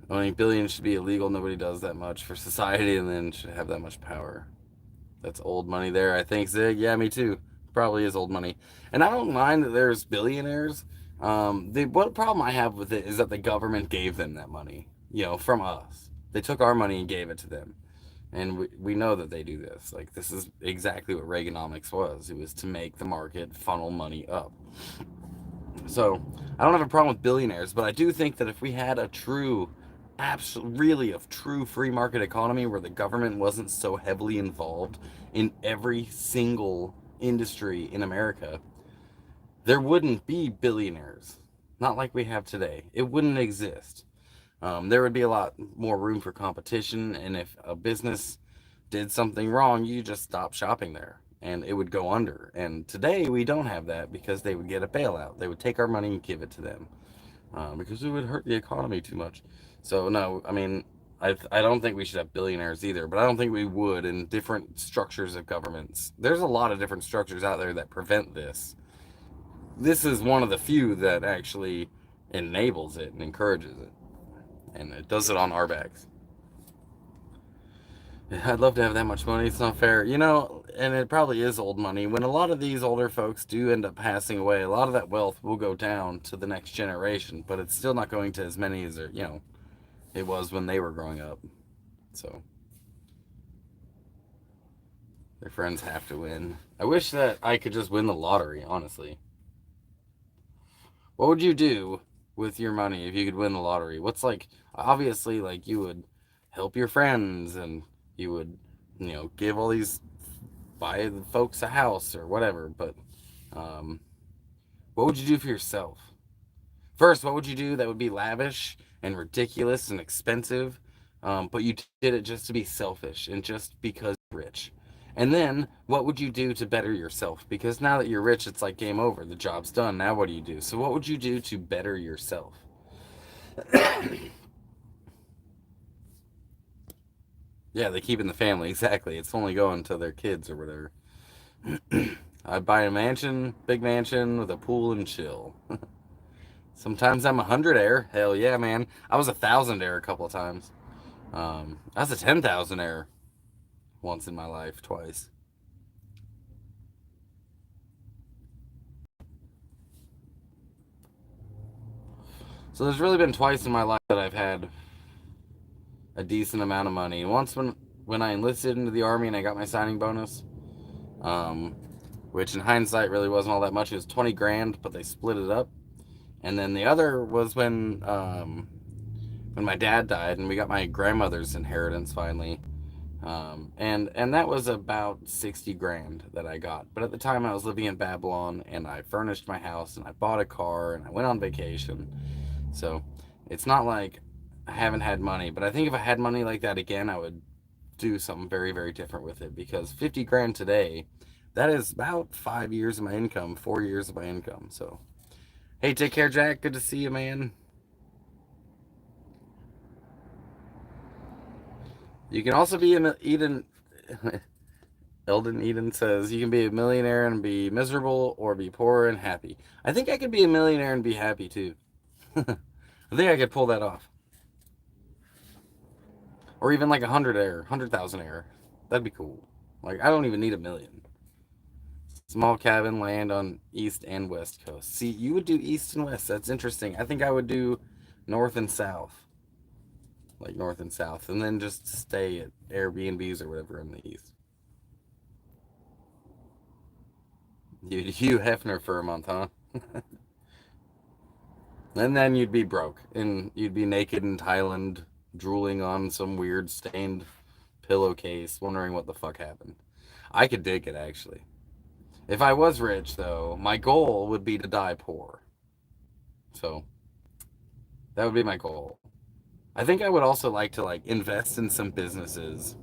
Owning billions should be illegal. Nobody does that much for society and then should have that much power. That's old money there, I think, Zig. Yeah, me too. Probably is old money. And I don't mind that there's billionaires. What problem I have with it is that the government gave them that money, from us. They took our money and gave it to them. And we know that they do this. Like, this is exactly what Reaganomics was. It was to make the market funnel money up. So, I don't have a problem with billionaires, but I do think that if we had a true, really a true free market economy where the government wasn't so heavily involved in every single industry in America, there wouldn't be billionaires. Not like we have today. It wouldn't exist. There would be a lot more room for competition, and if a business did something wrong, you just stop shopping there and it would go under. And today we don't have that because they would get a bailout. They would take our money and give it to them because it would hurt the economy too much. So, no, I mean, I don't think we should have billionaires either, but I don't think we would in different structures of governments. There's a lot of different structures out there that prevent this. This is one of the few that actually enables it and encourages it. And it does it on our backs. I'd love to have that much money. It's not fair. And it probably is old money. When a lot of these older folks do end up passing away, a lot of that wealth will go down to the next generation, but it's still not going to as many as it was when they were growing up. So their friends have to win. I wish that I could just win the lottery, honestly. What would you do with your money if you could win the lottery? What's like, obviously, like you would help your friends and you would, give all these, buy the folks a house or whatever. But what would you do for yourself? First, what would you do that would be lavish and ridiculous and expensive, but you did it just to be selfish and just because you're rich? And then, what would you do to better yourself? Because now that you're rich, it's like game over. The job's done. Now what do you do? So what would you do to better yourself? Yeah, they keep in the family. Exactly. It's only going to their kids or whatever. I'd buy a mansion, big mansion with a pool and chill. Sometimes I'm 100 air. Hell yeah, man. I was 1,000 air a couple of times. I was a 10,000 air once in my life, twice. So there's really been twice in my life that I've had a decent amount of money. Once when I enlisted into the army and I got my signing bonus, um, which in hindsight really wasn't all that much. It was 20 grand, but they split it up. And then the other was when my dad died and we got my grandmother's inheritance finally. And that was about 60 grand that I got. But at the time I was living in Babylon and I furnished my house and I bought a car and I went on vacation. So it's not like I haven't had money, but I think if I had money like that again, I would do something very, very different with it because 50 grand today, that is about 5 years of my income, 4 years of my income. So, hey, take care, Jack. Good to see you, man. You can also be in Eden. Eldon Eden says you can be a millionaire and be miserable, or be poor and happy. I think I could be a millionaire and be happy too. I think I could pull that off. Or even like 100,000 air. That'd be cool. Like, I don't even need a million. Small cabin, land on east and west coast. See, you would do east and west. That's interesting. I think I would do north and south. Like north and south. And then just stay at Airbnbs or whatever in the east. You Hefner for a month, huh? And then you'd be broke. And you'd be naked in Thailand, drooling on some weird stained pillowcase, wondering what the fuck happened. I could dig it, actually. If I was rich, though, my goal would be to die poor. So that would be my goal. I think I would also like to like invest in some businesses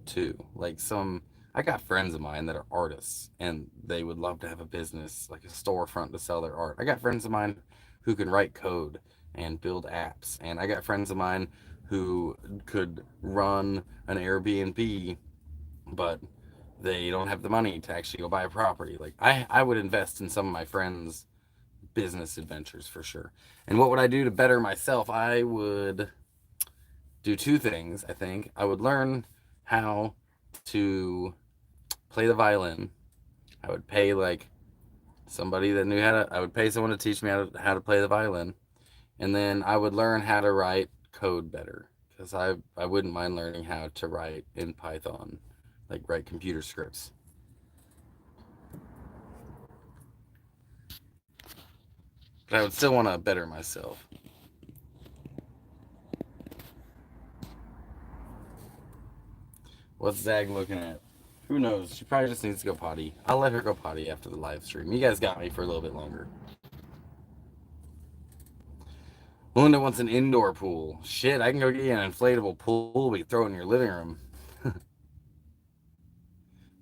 too. Like some I got friends of mine that are artists and they would love to have a business, like a storefront to sell their art. I got friends of mine who can write code and build apps, and I got friends of mine who could run an Airbnb, but they don't have the money to actually go buy a property. Like I would invest in some of my friends' business adventures for sure. And what would I do to better myself? I would do two things, I think. I would learn how to play the violin. I would pay like somebody that knew how to, I would pay someone to teach me how to play the violin. And then I would learn how to write code better. Because I wouldn't mind learning how to write in Python, like write computer scripts. But I would still want to better myself. What's Zag looking at? Who knows? She probably just needs to go potty. I'll let her go potty after the live stream. You guys got me for a little bit longer. Melinda wants an indoor pool. Shit, I can go get you an inflatable pool we throw in your living room.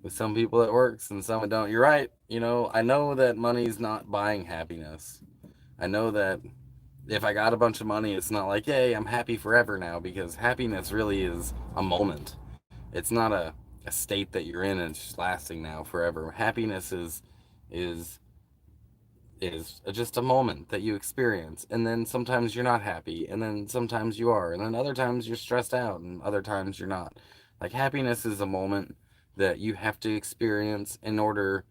With some people it works and some it don't. You're right. You know, I know that money's not buying happiness. I know that if I got a bunch of money, it's not like, hey, I'm happy forever now, because happiness really is a moment. It's not a state that you're in and it's just lasting now forever. Happiness is is just a moment that you experience, and then sometimes you're not happy, and then sometimes you are, and then other times you're stressed out, and other times you're not. Like, happiness is a moment that you have to experience in order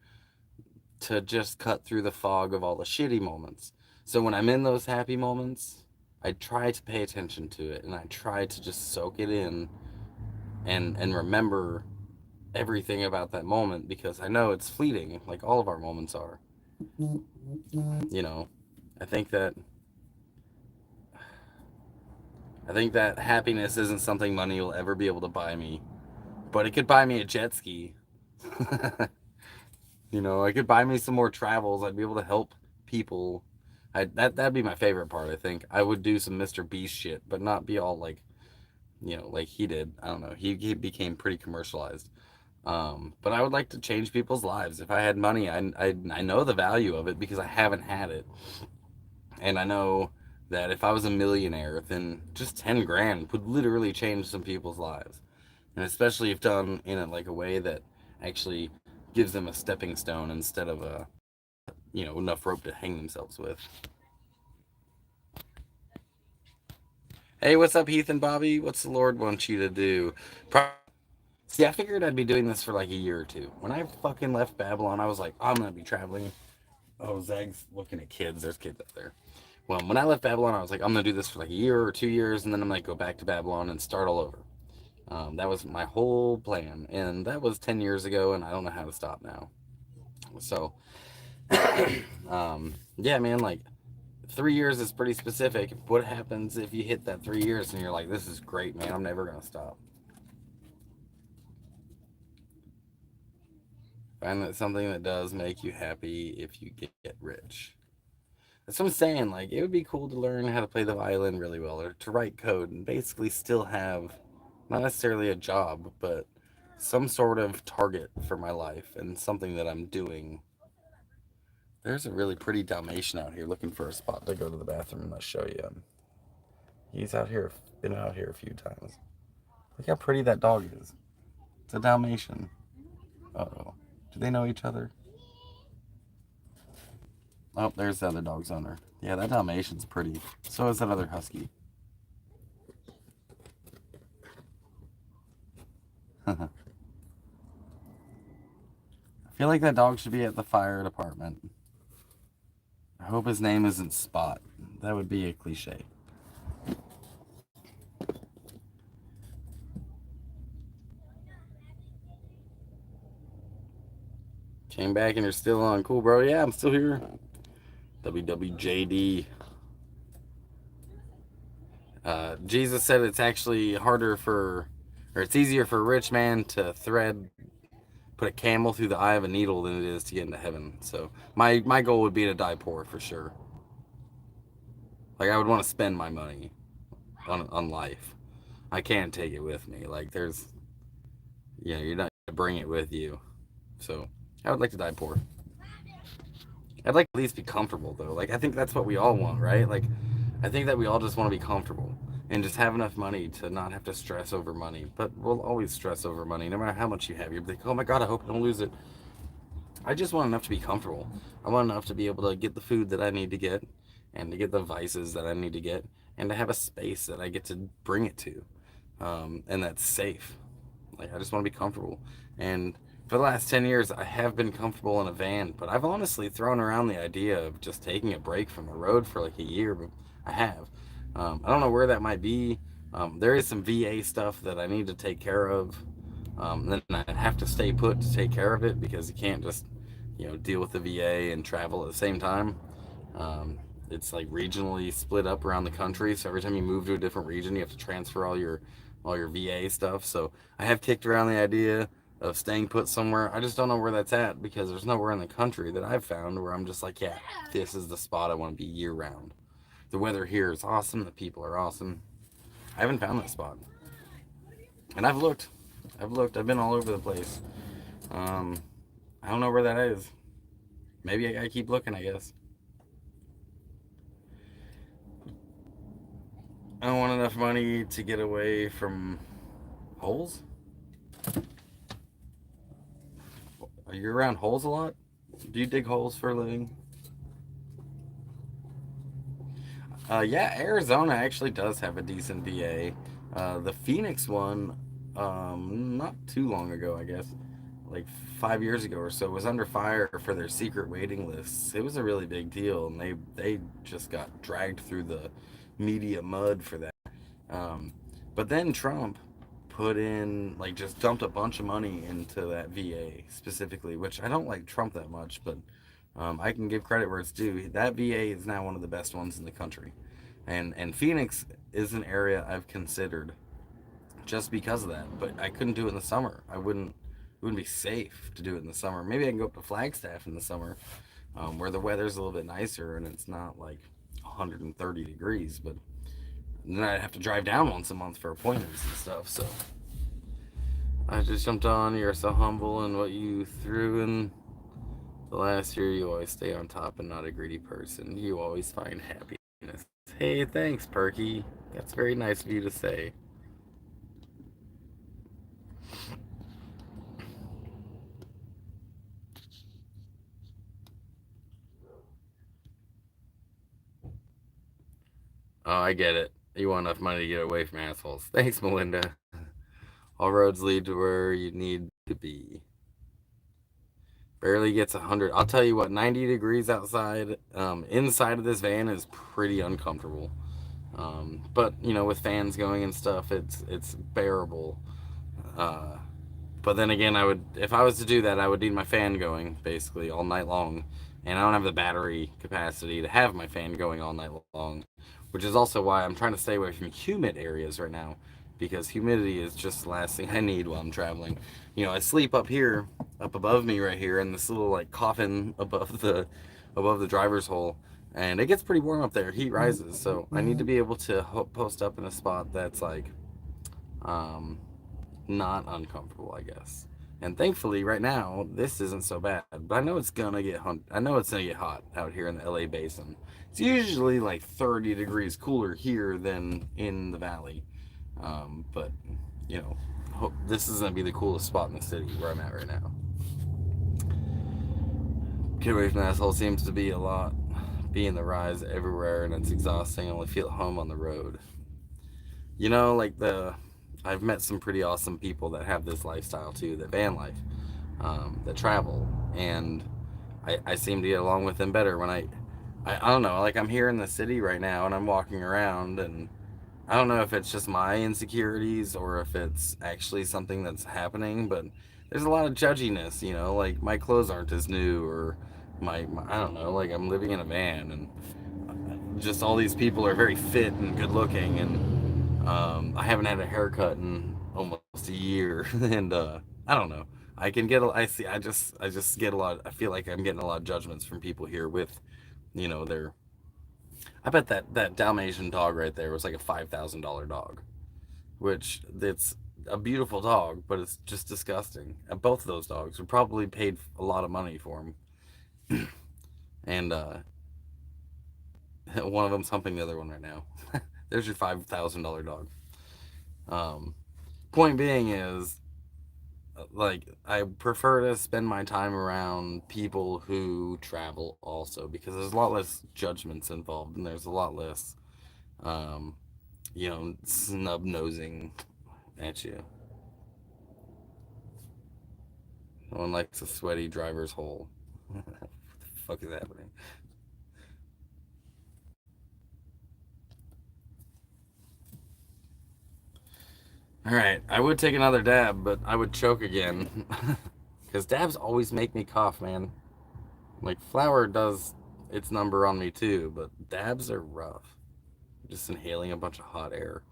to just cut through the fog of all the shitty moments. So when I'm in those happy moments, I try to pay attention to it, and I try to just soak it in and remember everything about that moment, because I know it's fleeting, like all of our moments are. You know, I think that I think that happiness isn't something money will ever be able to buy me, but it could buy me a jet ski. You know, it could buy me some more travels. I'd be able to help people. That'd be my favorite part. I think I would do some Mr. Beast shit, but not be all like, you know, like he did. I don't know. He became pretty commercialized. But I would like to change people's lives. If I had money, I know the value of it because I haven't had it. And I know that if I was a millionaire, then just 10 grand would literally change some people's lives. And especially if done in a way that actually gives them a stepping stone instead of enough rope to hang themselves with. Hey, what's up, Heath and Bobby? What's the Lord want you to do? See, I figured I'd be doing this for like a year or two. When I fucking left Babylon, I was like, I'm gonna be traveling. Oh, Zag's looking at kids. There's kids up there. Well, when I left Babylon, I was like, I'm gonna do this for like a year or 2 years, and then I'm gonna go back to Babylon and start all over. That was my whole plan, and that was 10 years ago, and I don't know how to stop now. So, yeah, man, like 3 years is pretty specific. What happens if you hit that 3 years and you're like, this is great, man, I'm never gonna stop? Find that something that does make you happy if you get rich. That's what I'm saying. Like, it would be cool to learn how to play the violin really well, or to write code, and basically still have not necessarily a job, but some sort of target for my life and something that I'm doing. There's a really pretty Dalmatian out here looking for a spot to go to the bathroom, and I'll show you. He's out here, been out here a few times. Look how pretty that dog is. It's a Dalmatian. Uh-oh. Do they know each other? Oh, there's the other dog's owner. Yeah, that Dalmatian's pretty. So is that other husky. I feel like that dog should be at the fire department. I hope his name isn't Spot. That would be a cliche. Came back and you're still on. Cool, bro. Yeah, I'm still here. WWJD. Jesus said it's actually it's easier for a rich man to put a camel through the eye of a needle than it is to get into heaven. So my goal would be to die poor for sure. Like I would want to spend my money on life. I can't take it with me. Like you're not gonna bring it with you. So I would like to die poor. I'd like to at least be comfortable though. Like I think that's what we all want, right? Like I think that we all just want to be comfortable and just have enough money to not have to stress over money. But we'll always stress over money, no matter how much you have. You're like, oh my god, I hope I don't lose it. I just want enough to be comfortable. I want enough to be able to get the food that I need to get, and to get the vices that I need to get, and to have a space that I get to bring it to, and that's safe. Like I just want to be comfortable. And for the last 10 years, I have been comfortable in a van, but I've honestly thrown around the idea of just taking a break from the road for like a year. But I have. I don't know where that might be. There is some VA stuff that I need to take care of. Then I'd have to stay put to take care of it because you can't just, deal with the VA and travel at the same time. It's like regionally split up around the country, so every time you move to a different region, you have to transfer all your VA stuff. So I have kicked around the idea of staying put somewhere. I just don't know where that's at because there's nowhere in the country that I've found where I'm just like, yeah, this is the spot I want to be year round. The weather here is awesome. The people are awesome. I haven't found that spot. And I've looked. I've been all over the place. I don't know where that is. Maybe I gotta keep looking, I guess. I don't want enough money to get away from holes. Are you around holes a lot? Do you dig holes for a living? Yeah, Arizona actually does have a decent VA. The Phoenix one, not too long ago, I guess, like 5 years ago or so, was under fire for their secret waiting lists. It was a really big deal, and they just got dragged through the media mud for that. Um, but then Trump put in, like, just dumped a bunch of money into that VA specifically, which I don't like Trump that much, but I can give credit where it's due. That VA is now one of the best ones in the country, and Phoenix is an area I've considered just because of that. But I couldn't do it in the summer. It wouldn't be safe to do it in the summer. Maybe I can go up to Flagstaff in the summer, where the weather's a little bit nicer and it's not like 130 degrees. But then I'd have to drive down once a month for appointments and stuff. So I just jumped on. You're so humble in what you threw in the last year. You always stay on top and not a greedy person. You always find happiness. Hey, thanks, Perky. That's very nice of you to say. Oh, I get it. You want enough money to get away from assholes. Thanks, Melinda. All roads lead to where you need to be. Barely gets 100. I'll tell you what, 90 degrees outside, inside of this van is pretty uncomfortable. But with fans going and stuff, it's bearable. Uh, but then again, if I was to do that, I would need my fan going basically all night long, and I don't have the battery capacity to have my fan going all night long, which is also why I'm trying to stay away from humid areas right now, because humidity is just the last thing I need while I'm traveling. I sleep up here, up above me right here, in this little like coffin above the driver's hole, and it gets pretty warm up there. Heat rises, so I need to be able to post up in a spot that's like, not uncomfortable, I guess. And thankfully, right now, this isn't so bad. But I know it's gonna get hot out here in the LA basin. It's usually like 30 degrees cooler here than in the valley. But this is gonna be the coolest spot in the city where I'm at right now. Get away from the asshole seems to be a lot, being the rise everywhere, and it's exhausting. I only feel at home on the road. Like I've met some pretty awesome people that have this lifestyle too, that van life, that travel, and I seem to get along with them better when I don't know, like I'm here in the city right now and I'm walking around, and I don't know if it's just my insecurities or if it's actually something that's happening, but there's a lot of judginess, like my clothes aren't as new, or my I don't know, like I'm living in a van, and just all these people are very fit and good looking, and I haven't had a haircut in almost a year, and I don't know. I can get I see I just get a lot. I feel like I'm getting a lot of judgments from people here with, their. I bet that Dalmatian dog right there was like a $5,000 dog, which it's a beautiful dog, but it's just disgusting. And both of those dogs were probably paid a lot of money for them, and one of them's humping the other one right now. There's your $5,000 dog. Um, Point being is, like, I prefer to spend my time around people who travel also, because there's a lot less judgments involved, and there's a lot less, um, snub nosing at you. No one likes a sweaty driver's hole. What the fuck is happening? All right, I would take another dab, but I would choke again. Because dabs always make me cough, man. Like, flour does its number on me too, but dabs are rough. Just inhaling a bunch of hot air.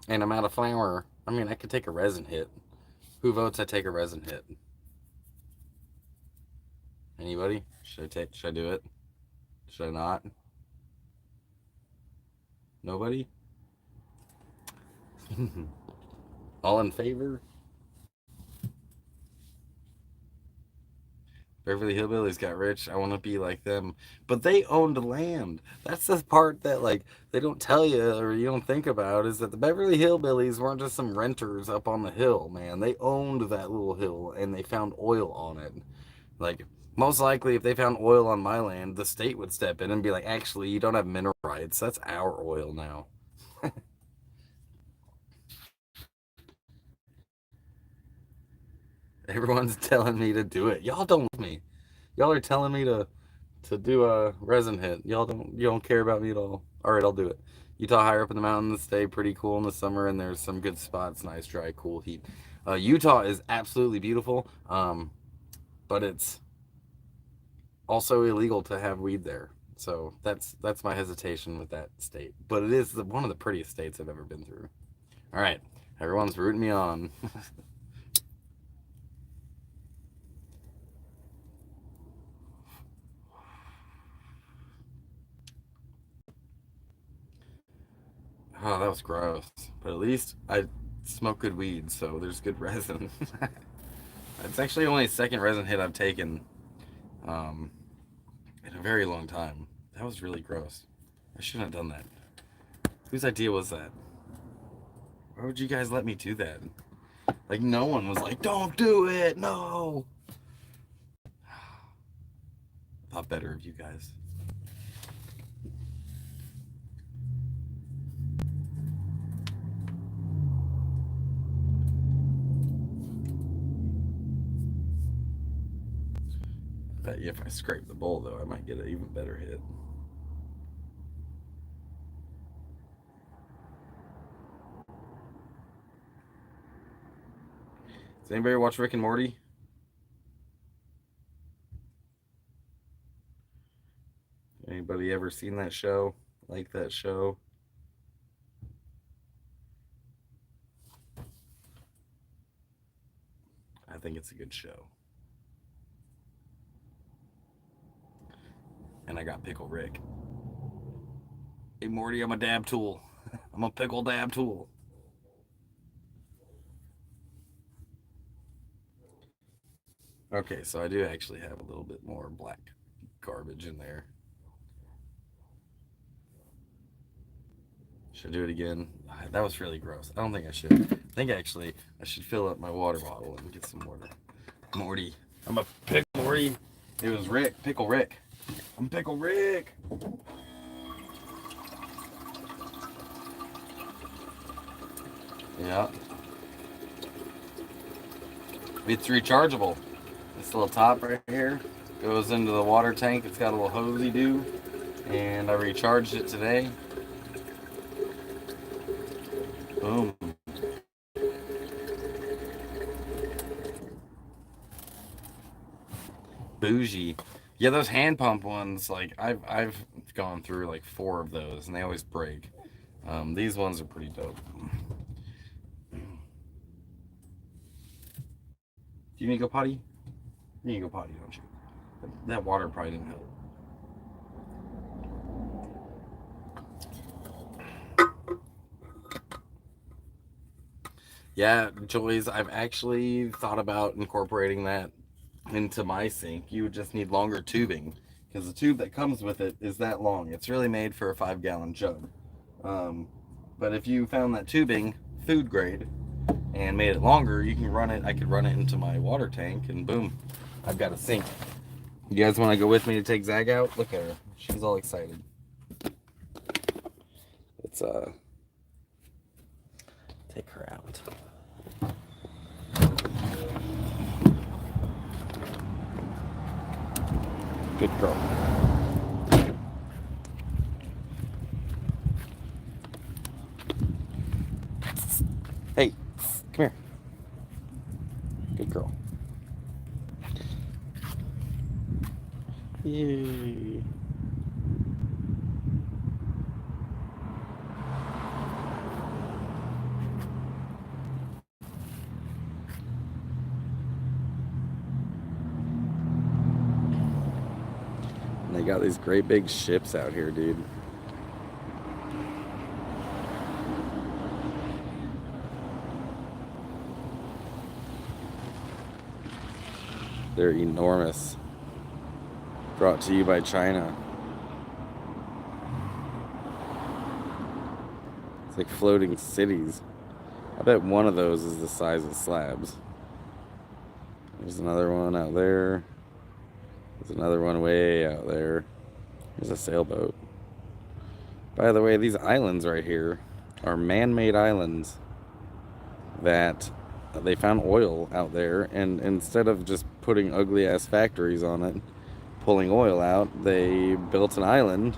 And I'm out of flour. I mean, I could take a resin hit. Who votes I take a resin hit? Anybody? Should I do it? Should I not? Nobody? All in favor? Beverly Hillbillies got rich. I want to be like them. But they owned land. That's the part that, like, they don't tell you or you don't think about, is that the Beverly Hillbillies weren't just some renters up on the hill, man. They owned that little hill and they found oil on it. Like, most likely, if they found oil on my land, the state would step in and be like, actually, you don't have mineral rights. That's our oil now. Everyone's telling me to do it. Y'all don't love me. Y'all are telling me to do a resin hit. You don't care about me at all. All right, I'll do it. Utah higher up in the mountains, stay pretty cool in the summer, and there's some good spots, nice dry cool heat. Utah is absolutely beautiful, but it's also illegal to have weed there. So that's my hesitation with that state. But it is one of the prettiest states I've ever been through. All right, everyone's rooting me on. Oh, that was gross. But at least I smoke good weed, so there's good resin. It's actually only the second resin hit I've taken, um, in a very long time. That was really gross. I shouldn't have done that. Whose idea was that? Why would you guys let me do that? Like, no one was like, don't do it, no! Thought better of you guys. I bet you if I scrape the bowl, though, I might get an even better hit. Does anybody watch Rick and Morty? Anybody ever seen that show? Like that show? I think it's a good show. And I got Pickle Rick. Hey Morty, I'm a dab tool. I'm a pickle dab tool. Okay, so I do actually have a little bit more black garbage in there. Should I do it again? That was really gross. I don't think I should. I think actually I should fill up my water bottle and get some water. Morty. I'm a pickle Morty. It was Rick. Pickle Rick. I'm Pickle Rick. Yeah. It's rechargeable. This little top right here goes into the water tank. It's got a little hosey do. And I recharged it today. Boom. Bougie. Yeah, those hand pump ones, like I've gone through like 4 of those and they always break. These ones are pretty dope. Do you need to go potty? You need to go potty, don't you? That water probably didn't help. Yeah, Joyce, I've actually thought about incorporating that into my sink. You would just need longer tubing because the tube that comes with it is that long. It's really made for a 5-gallon jug. But if you found that tubing food grade and made it longer, you can run it. I could run it into my water tank and boom, I've got a sink. You guys want to go with me to take Zag out? Look at her. She's all excited. Let's take her out. Good girl. Hey, come here. Good girl. Yay. They got these great big ships out here, dude. They're enormous. Brought to you by China. It's like floating cities. I bet one of those is the size of slabs. There's another one out there. There's another one way out there. There's a sailboat. By the way, these islands right here are man-made islands that they found oil out there, and instead of just putting ugly-ass factories on it, pulling oil out, they built an island,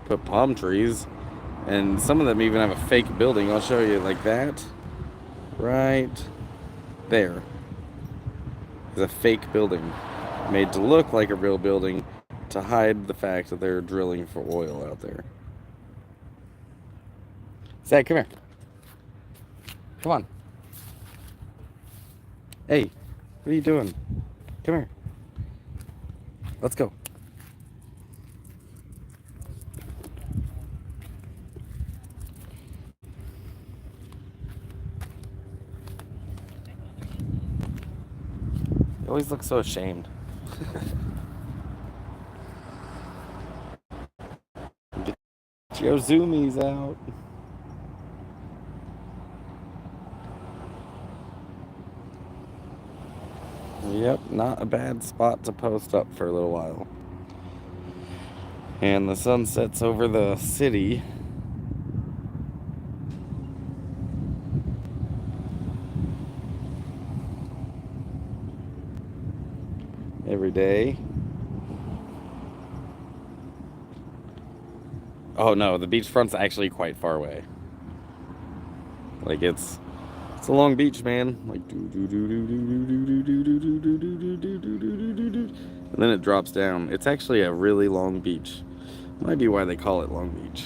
put palm trees, and some of them even have a fake building. I'll show you, like that. Right there is a fake building made to look like a real building to hide the fact that they're drilling for oil out there. Zach, come here. Come on. Hey, what are you doing? Come here. Let's go. You always look so ashamed. Get your zoomies out. Yep, not a bad spot to post up for a little while. And the sun sets over the city. Every day. Oh no, the beachfront's actually quite far away. Like it's a long beach, man. Like and then it drops down. It's actually a really long beach. Might be why they call it Long Beach.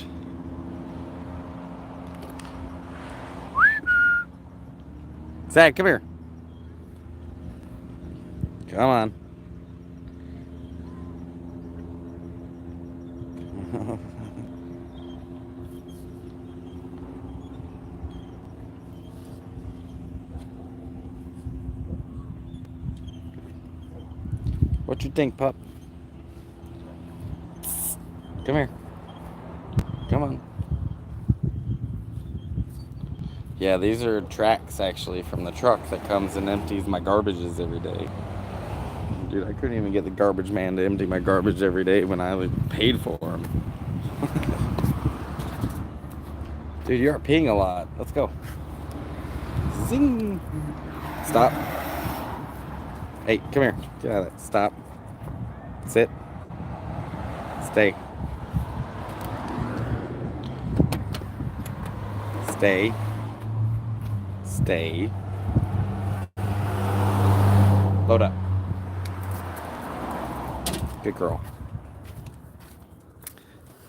Zach, come here. Come on. What you think, pup? Come here. Come on. Yeah, these are tracks actually from the truck that comes and empties my garbages every day. Dude, I couldn't even get the garbage man to empty my garbage every day when I paid for him. Dude, you're peeing a lot. Let's go. Zing. Stop. Hey, come here. Get out of it. Stop. Sit. Stay. Stay. Stay. Load up. Good girl.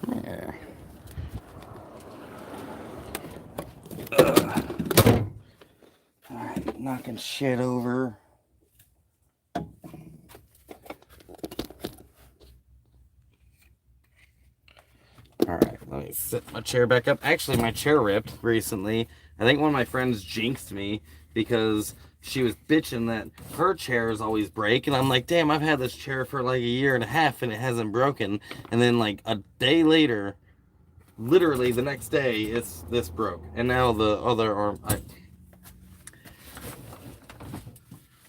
Yeah. Alright, knocking shit over. Alright, let me set my chair back up. Actually, my chair ripped recently. I think one of my friends jinxed me because she was bitching that her chairs always break. And I'm like, damn, I've had this chair for like a year and a half and it hasn't broken. And then like a day later, literally the next day, this broke. And now the other arm...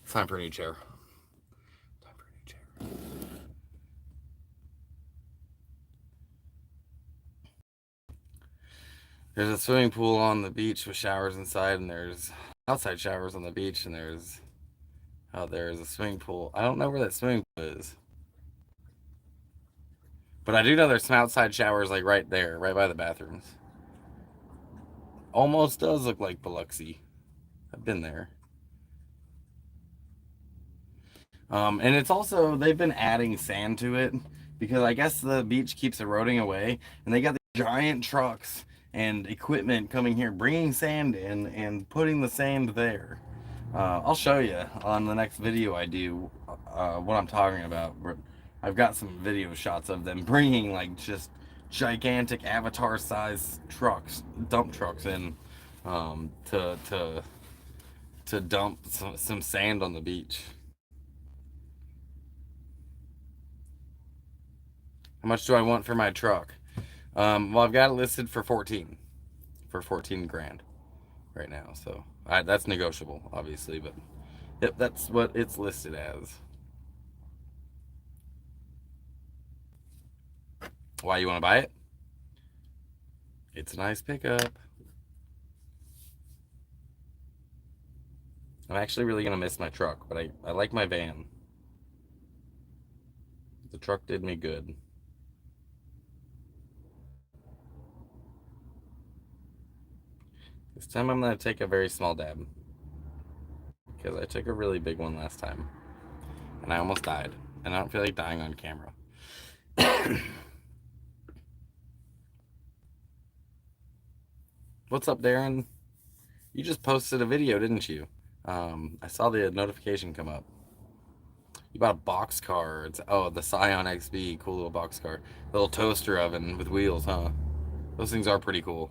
It's time for a new chair. Time for a new chair. There's a swimming pool on the beach with showers inside, and there's outside showers on the beach, and there's a swimming pool. I don't know where that swimming pool is, but I do know there's some outside showers like right there, right by the bathrooms. Almost does look like Biloxi. I've been there. And it's also, they've been adding sand to it because I guess the beach keeps eroding away, and they got the giant trucks and equipment coming here, bringing sand in and putting the sand there. I'll show you on the next video I do what I'm talking about. I've got some video shots of them bringing like just gigantic avatar-sized trucks, dump trucks in to dump some sand on the beach. How much do I want for my truck? Well, I've got it listed for 14 grand right now. So that's negotiable, obviously, but yep, that's what it's listed as. Why you want to buy it? It's a nice pickup. I'm actually really gonna miss my truck, but I like my van. The truck did me good. This time I'm gonna take a very small dab because I took a really big one last time and I almost died, and I don't feel like dying on camera. What's up, Darren? You just posted a video, didn't you? I saw the notification come up. You bought a box car. It's the Scion XB, cool little box car, little toaster oven with wheels, huh? Those things are pretty cool.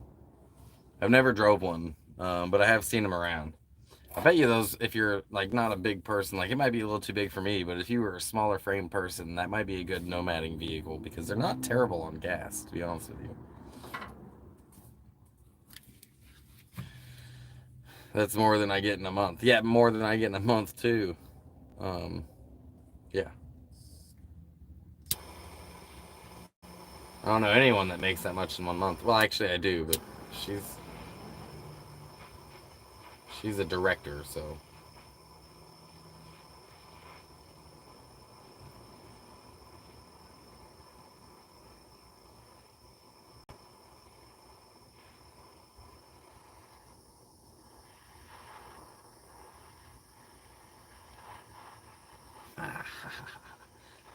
I've never drove one, but I have seen them around. I bet you those, if you're like not a big person, like it might be a little too big for me, but if you were a smaller frame person, that might be a good nomadic vehicle because they're not terrible on gas, to be honest with you. That's more than I get in a month. Yeah, more than I get in a month too. Yeah. I don't know anyone that makes that much in 1 month. Well, actually, I do, but she's a director, so.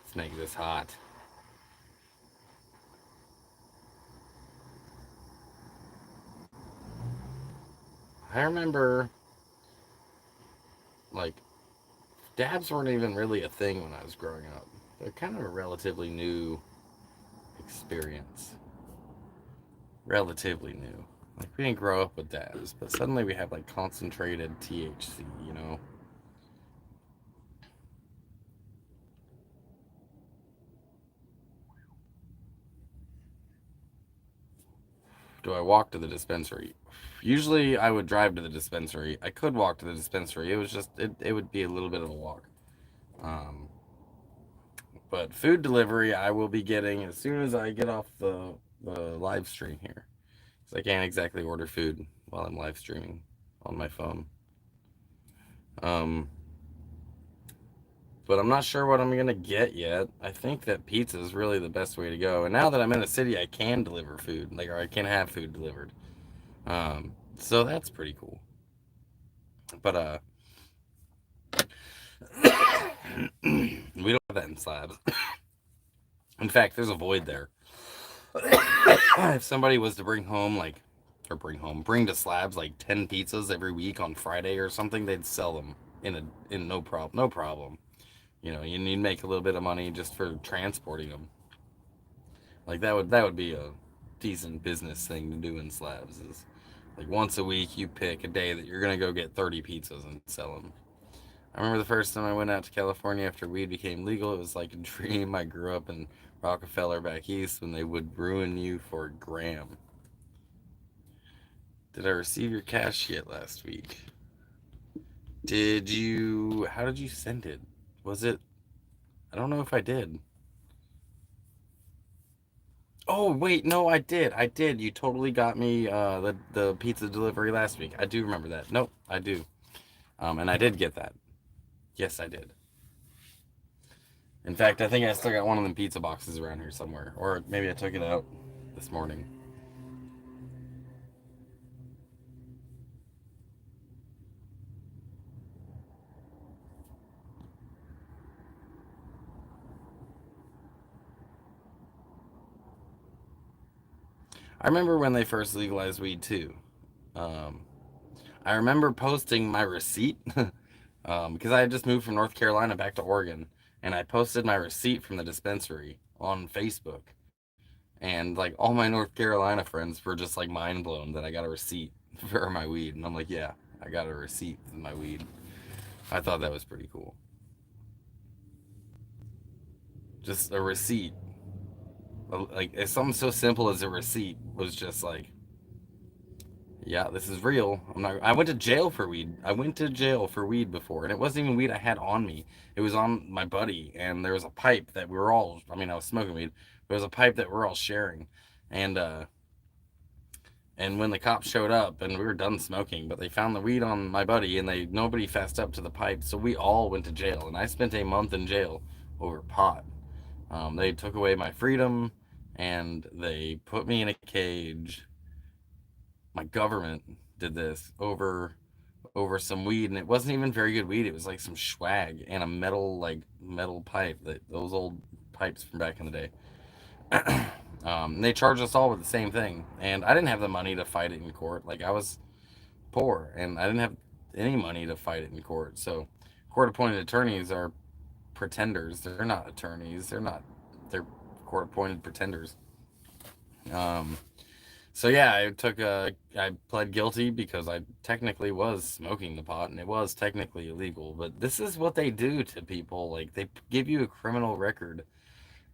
Let's make this hot. I remember, like, dabs weren't even really a thing when I was growing up. They're kind of a relatively new experience. Relatively new. Like, we didn't grow up with dabs, but suddenly we have, like, concentrated THC, you know? Do I walk to the dispensary? Usually I would drive to the dispensary. I could walk to the dispensary. It would be a little bit of a walk. Um, but food delivery I will be getting as soon as I get off the live stream here. So I can't exactly order food while I'm live streaming on my phone. Um, but I'm not sure what I'm gonna get yet. I think that pizza is really the best way to go. And now that I'm in a city, I can deliver food, like, or I can have food delivered. So that's pretty cool. But we don't have that in slabs. In fact, there's a void there. If somebody was to bring to slabs like 10 pizzas every week on Friday or something, they'd sell them in no problem. You know, you need to make a little bit of money just for transporting them. Like that would be a decent business thing to do in slabs. Is like once a week you pick a day that you're gonna go get 30 pizzas and sell them. I remember the first time I went out to California after weed became legal. It was like a dream. I grew up in Rockefeller back east when they would ruin you for a gram. Did I receive your cash yet last week? Did you? How did you send it? Was it? I don't know if I did. Oh wait, no, I did. I did. You totally got me the pizza delivery last week. I do remember that. Nope, I do. And I did get that. Yes, I did. In fact, I think I still got one of them pizza boxes around here somewhere, or maybe I took it out this morning. I remember when they first legalized weed too. Um, I remember posting my receipt because I had just moved from North Carolina back to Oregon, and I posted my receipt from the dispensary on Facebook, and like all my North Carolina friends were just like mind blown that I got a receipt for my weed, and I'm like, yeah, I got a receipt for my weed. I thought that was pretty cool. Just a receipt, like something so simple as a receipt was just like, yeah, this is real. I'm not. I went to jail for weed. I went to jail for weed before, and it wasn't even weed I had on me. It was on my buddy, and there was a pipe that we were all. I mean, I was smoking weed. There was a pipe that we're all sharing, and and when the cops showed up, and we were done smoking, but they found the weed on my buddy, and they nobody fessed up to the pipe, so we all went to jail, and I spent a month in jail over pot. They took away my freedom, and they put me in a cage. My government did this over some weed, and it wasn't even very good weed. It was like some swag and a metal pipe, that those old pipes from back in the day. And they charged us all with the same thing, and I didn't have the money to fight it in court. Like, I was poor, and I didn't have any money to fight it in court. So court appointed attorneys are pretenders. They're not attorneys. They're court appointed pretenders. Um, So yeah, I pled guilty because I technically was smoking the pot and it was technically illegal. But this is what they do to people. Like, they give you a criminal record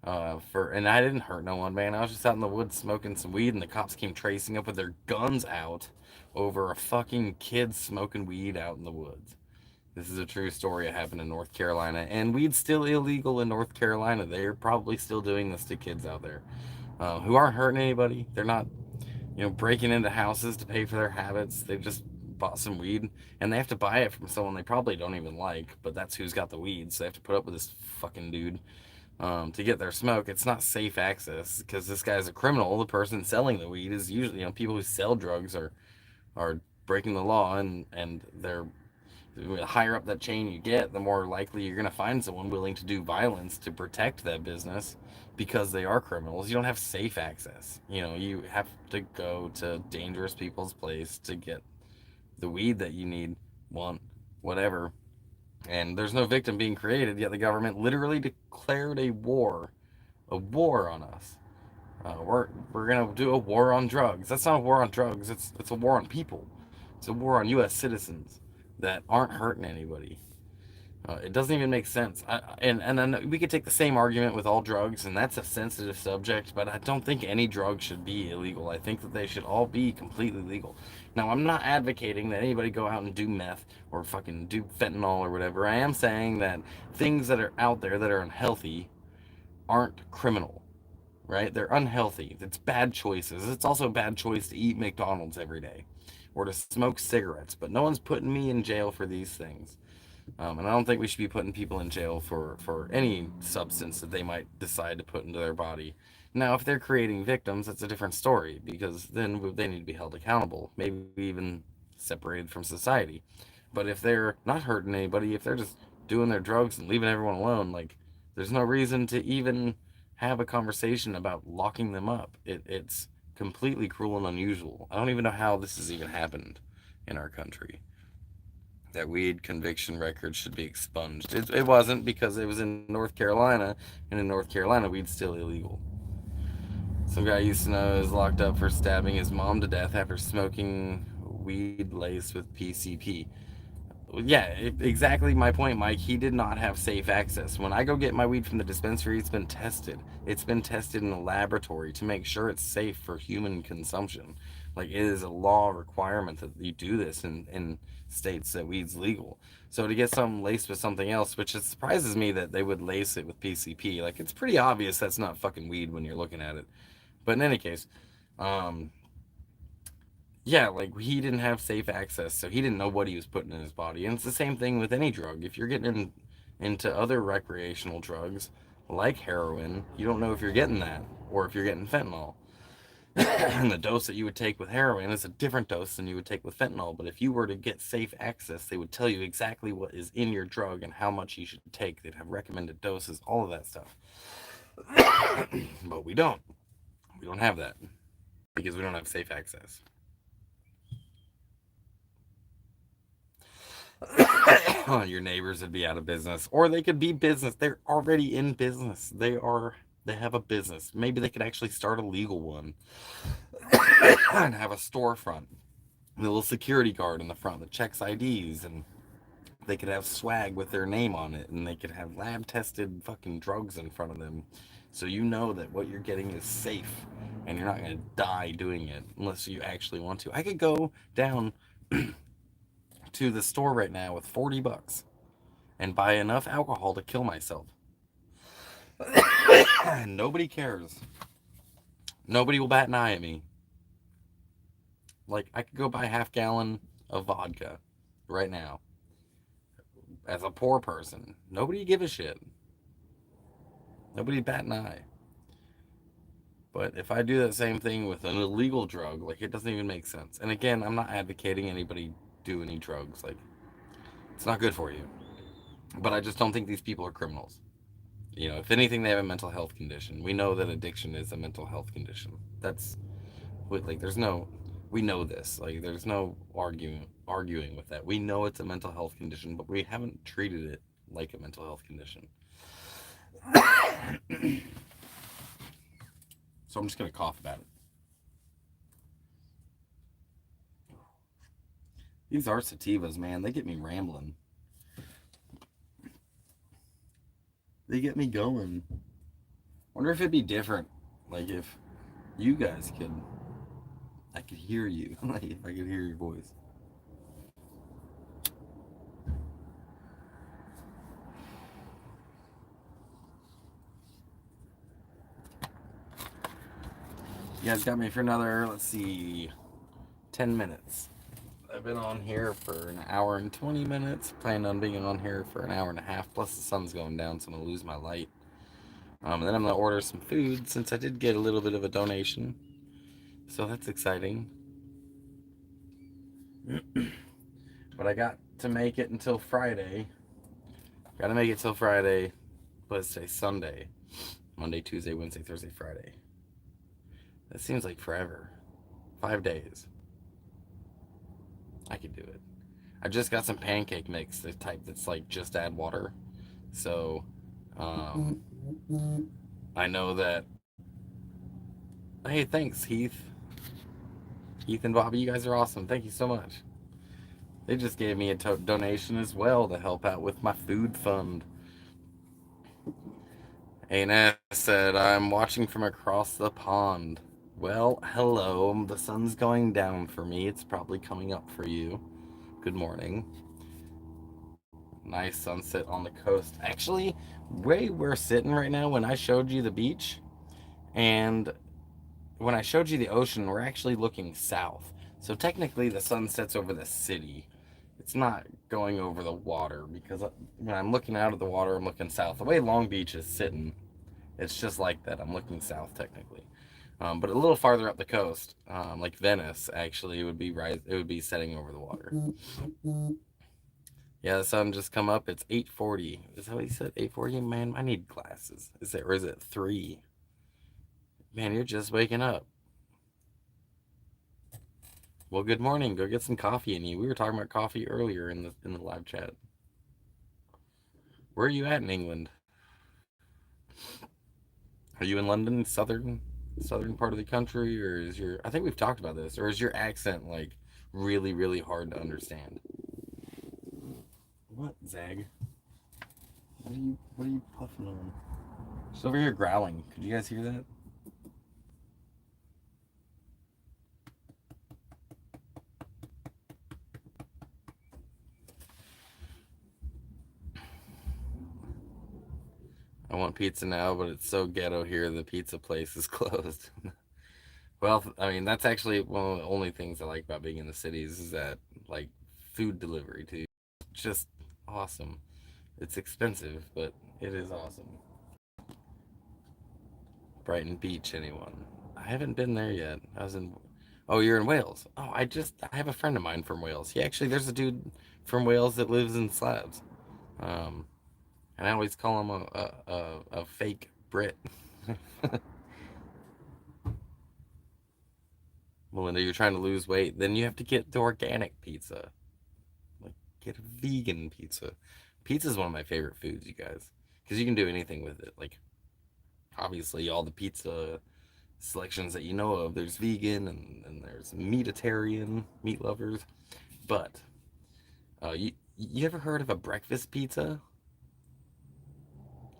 and I didn't hurt no one, man. I was just out in the woods smoking some weed, and the cops came tracing up with their guns out over a fucking kid smoking weed out in the woods. This is a true story. It happened in North Carolina, and weed's still illegal in North Carolina. They're probably still doing this to kids out there who aren't hurting anybody. They're not, breaking into houses to pay for their habits. They just bought some weed, and they have to buy it from someone they probably don't even like, but that's who's got the weed, so they have to put up with this fucking dude to get their smoke. It's not safe access because this guy's a criminal. The person selling the weed is usually, people who sell drugs are breaking the law, and they're the higher up that chain you get, the more likely you're going to find someone willing to do violence to protect that business because they are criminals. You don't have safe access. You have to go to dangerous people's place to get the weed that you need, want, whatever. And there's no victim being created, yet the government literally declared a war on us. We're gonna do a war on drugs. That's not a war on drugs. It's a war on people. It's a war on U.S. citizens that aren't hurting anybody. It doesn't even make sense. And then we could take the same argument with all drugs, and that's a sensitive subject. But I don't think any drug should be illegal. I think that they should all be completely legal. Now, I'm not advocating that anybody go out and do meth or fucking do fentanyl or whatever. I am saying that things that are out there that are unhealthy aren't criminal, right? They're unhealthy. It's bad choices. It's also a bad choice to eat McDonald's every day or to smoke cigarettes. But no one's putting me in jail for these things. And I don't think we should be putting people in jail for any substance that they might decide to put into their body. Now, if they're creating victims, that's a different story because then they need to be held accountable, maybe even separated from society. But if they're not hurting anybody, if they're just doing their drugs and leaving everyone alone, like, there's no reason to even have a conversation about locking them up. It's completely cruel and unusual. I don't even know how this has even happened in our country that weed conviction record should be expunged. It wasn't because it was in North Carolina, and in North Carolina, weed's still illegal. Some guy I used to know is locked up for stabbing his mom to death after smoking weed laced with PCP. Yeah, exactly my point, Mike. He did not have safe access. When I go get my weed from the dispensary, it's been tested. It's been tested in a laboratory to make sure it's safe for human consumption. Like, it is a law requirement that you do this in states that weed's legal. So to get something laced with something else, which it surprises me that they would lace it with PCP. Like, it's pretty obvious that's not fucking weed when you're looking at it. But in any case, um, yeah, like he didn't have safe access, so he didn't know what he was putting in his body. And it's the same thing with any drug. If you're getting into other recreational drugs like heroin, you don't know if you're getting that or if you're getting fentanyl. And the dose that you would take with heroin is a different dose than you would take with fentanyl. But if you were to get safe access, they would tell you exactly what is in your drug and how much you should take. They'd have recommended doses, all of that stuff. But we don't. We don't have that because we don't have safe access. Your neighbors would be out of business, or they could be business. They're already in business. They have a business. Maybe they could actually start a legal one and have a storefront, a little security guard in the front that checks IDs, and they could have swag with their name on it, and they could have lab tested fucking drugs in front of them, so you know that what you're getting is safe, and you're not gonna die doing it unless you actually want to. I could go down to the store right now with $40 and buy enough alcohol to kill myself. And nobody cares. Nobody will bat an eye at me. Like, I could go buy a half gallon of vodka right now as a poor person. Nobody give a shit. Nobody bat an eye. But if I do that same thing with an illegal drug, like, it doesn't even make sense. And again, I'm not advocating anybody do any drugs. Like, it's not good for you. But I just don't think these people are criminals. You know, if anything, they have a mental health condition. We know that addiction is a mental health condition. That's like, there's no, we know this. Like, there's no arguing with that. We know it's a mental health condition, but we haven't treated it like a mental health condition. So I'm just gonna cough about it. These are sativas, man. They get me rambling. They get me going. Wonder if it'd be different, like if you guys could, I could hear you, like if I could hear your voice. You guys got me for another, let's see, 10 minutes. I've been on here for an hour and 20 minutes. Planning on being on here for an hour and a half. Plus the sun's going down, so I'm going to lose my light. And then I'm going to order some food since I did get a little bit of a donation. So that's exciting. But I got to make it until Friday. Got to make it till Friday. Let's say Sunday. Monday, Tuesday, Wednesday, Thursday, Friday. That seems like forever. 5 days. I could do it. I just got some pancake mix, the type that's like just add water. So, I know that. Hey, thanks, Heath. Heath and Bobby, you guys are awesome. Thank you so much. They just gave me a donation as well to help out with my food fund. ANS said, I'm watching from across the pond. Well, hello. The sun's going down for me. It's probably coming up for you. Good morning. Nice sunset on the coast. Actually, where we're sitting right now, when I showed you the beach and when I showed you the ocean, we're actually looking south. So technically, the sun sets over the city. It's not going over the water because when I'm looking out of the water, I'm looking south. The way Long Beach is sitting, it's just like that. I'm looking south technically. But a little farther up the coast, like Venice, actually, it would be right. It would be setting over the water. Yeah, the sun just come up. It's 8:40. Is that what he said? 8:40. Man, I need glasses. Is it or is it 3? Man, you're just waking up. Well, good morning. Go get some coffee in you. We were talking about coffee earlier in the live chat. Where are you at in England? Are you in London, southern part of the country, or is your? I think we've talked about this. Or is your accent like really hard to understand? What, Zag? What are you puffing on? She's over here growling. Could you guys hear that? I want pizza now, but it's so ghetto here. The pizza place is closed. Well, I mean, that's actually one of the only things I like about being in the cities is that like food delivery too. Just awesome. It's expensive, but it is awesome. Brighton Beach, anyone? I haven't been there yet. I was in. Oh, you're in Wales. Oh, I have a friend of mine from Wales. He actually there's a dude from Wales that lives in Slabs. Um, and I always call him a fake Brit. Melinda, you're trying to lose weight, then you have to get the organic pizza. Like, get a vegan pizza. Pizza is one of my favorite foods, you guys, because you can do anything with it. Like, obviously, all the pizza selections that you know of, there's vegan and there's meatitarian, meat lovers. But you ever heard of a breakfast pizza?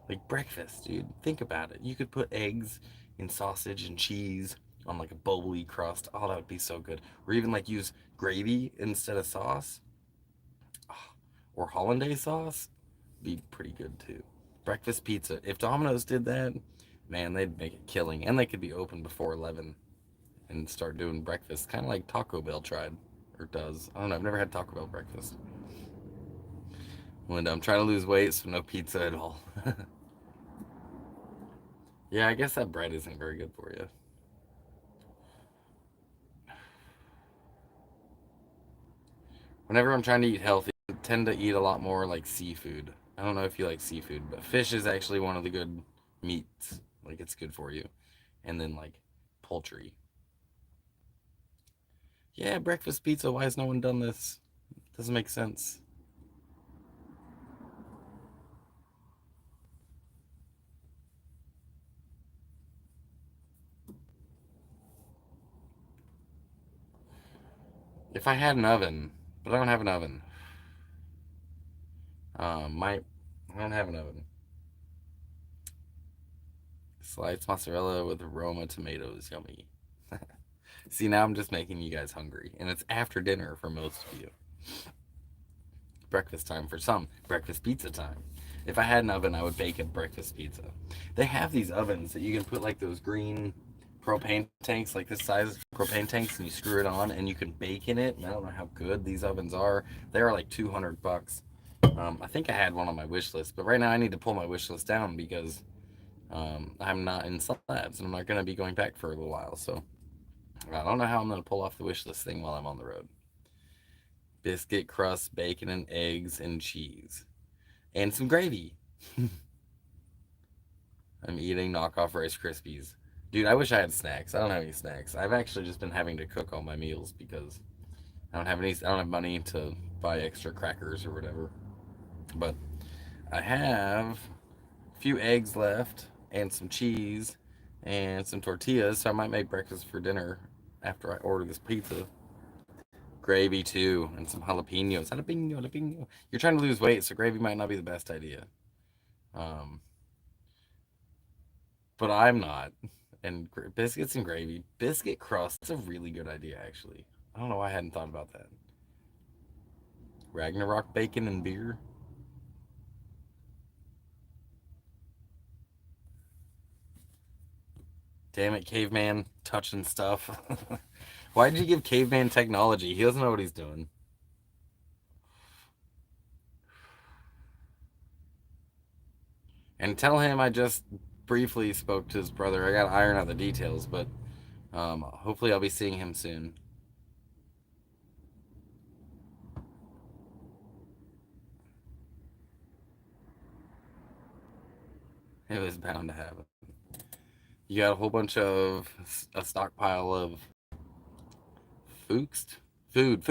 Like breakfast, dude. Think about it. You could put eggs and sausage and cheese on like a bubbly crust. Oh, that would be so good. Or even like use gravy instead of sauce. Oh, or hollandaise sauce. Be pretty good too. Breakfast pizza. If Domino's did that, man, they'd make a killing. And they could be open before 11 and start doing breakfast. Kind of like Taco Bell tried or does. I don't know. I've never had Taco Bell breakfast. Linda, I'm trying to lose weight, so no pizza at all. Yeah, I guess that bread isn't very good for you. Whenever I'm trying to eat healthy, I tend to eat a lot more like seafood. I don't know if you like seafood, but fish is actually one of the good meats. Like it's good for you. And then like poultry. Yeah, breakfast pizza. Why has no one done this? Doesn't make sense. If I had an oven, but I don't have an oven. My I don't have an oven. Sliced mozzarella with Roma tomatoes, yummy. See, now I'm just making you guys hungry, and it's after dinner for most of you. Breakfast time for some, breakfast pizza time. If I had an oven, I would bake a breakfast pizza. They have these ovens that you can put like those green propane tanks, like this size propane tanks, and you screw it on, and you can bake in it. And I don't know how good these ovens are. They are like $200. I think I had one on my wish list, but right now I need to pull my wish list down because I'm not in Slabs and I'm not going to be going back for a little while. So I don't know how I'm going to pull off the wish list thing while I'm on the road. Biscuit crust, bacon and eggs and cheese, and some gravy. I'm eating knockoff Rice Krispies. Dude, I wish I had snacks. I don't have any snacks. I've actually just been having to cook all my meals because I don't have money to buy extra crackers or whatever. But I have a few eggs left and some cheese and some tortillas, so I might make breakfast for dinner after I order this pizza. gravy too, and some jalapenos. Jalapeno. You're trying to lose weight, so gravy might not be the best idea. Um, but I'm not. And biscuits and gravy, biscuit crust. That's a really good idea, actually. I don't know why I hadn't thought about that. Ragnarok bacon and beer. Damn it, caveman, touching stuff. Why did you give caveman technology? He doesn't know what he's doing. And tell him I just briefly spoke to his brother. I got to iron out the details, but hopefully I'll be seeing him soon. It was bound to happen. You got a whole bunch of a stockpile of Fuchs food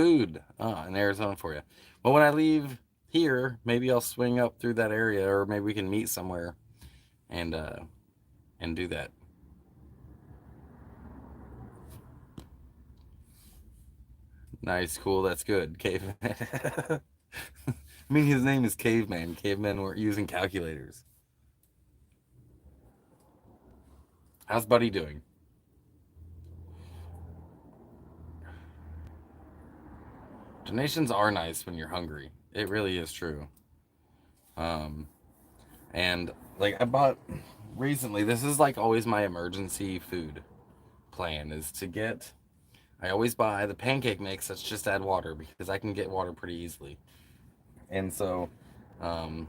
in Arizona for you. Well, when I leave here, maybe I'll swing up through that area, or maybe we can meet somewhere and uh, and do that. Nice, cool. That's good. Caveman. I mean, his name is Caveman. Cavemen weren't using calculators. How's Buddy doing? Donations are nice when you're hungry. It really is true. Um, and like I bought recently, this is like always my emergency food plan is to get. I always buy the pancake mix that's just add water because I can get water pretty easily. And so, um,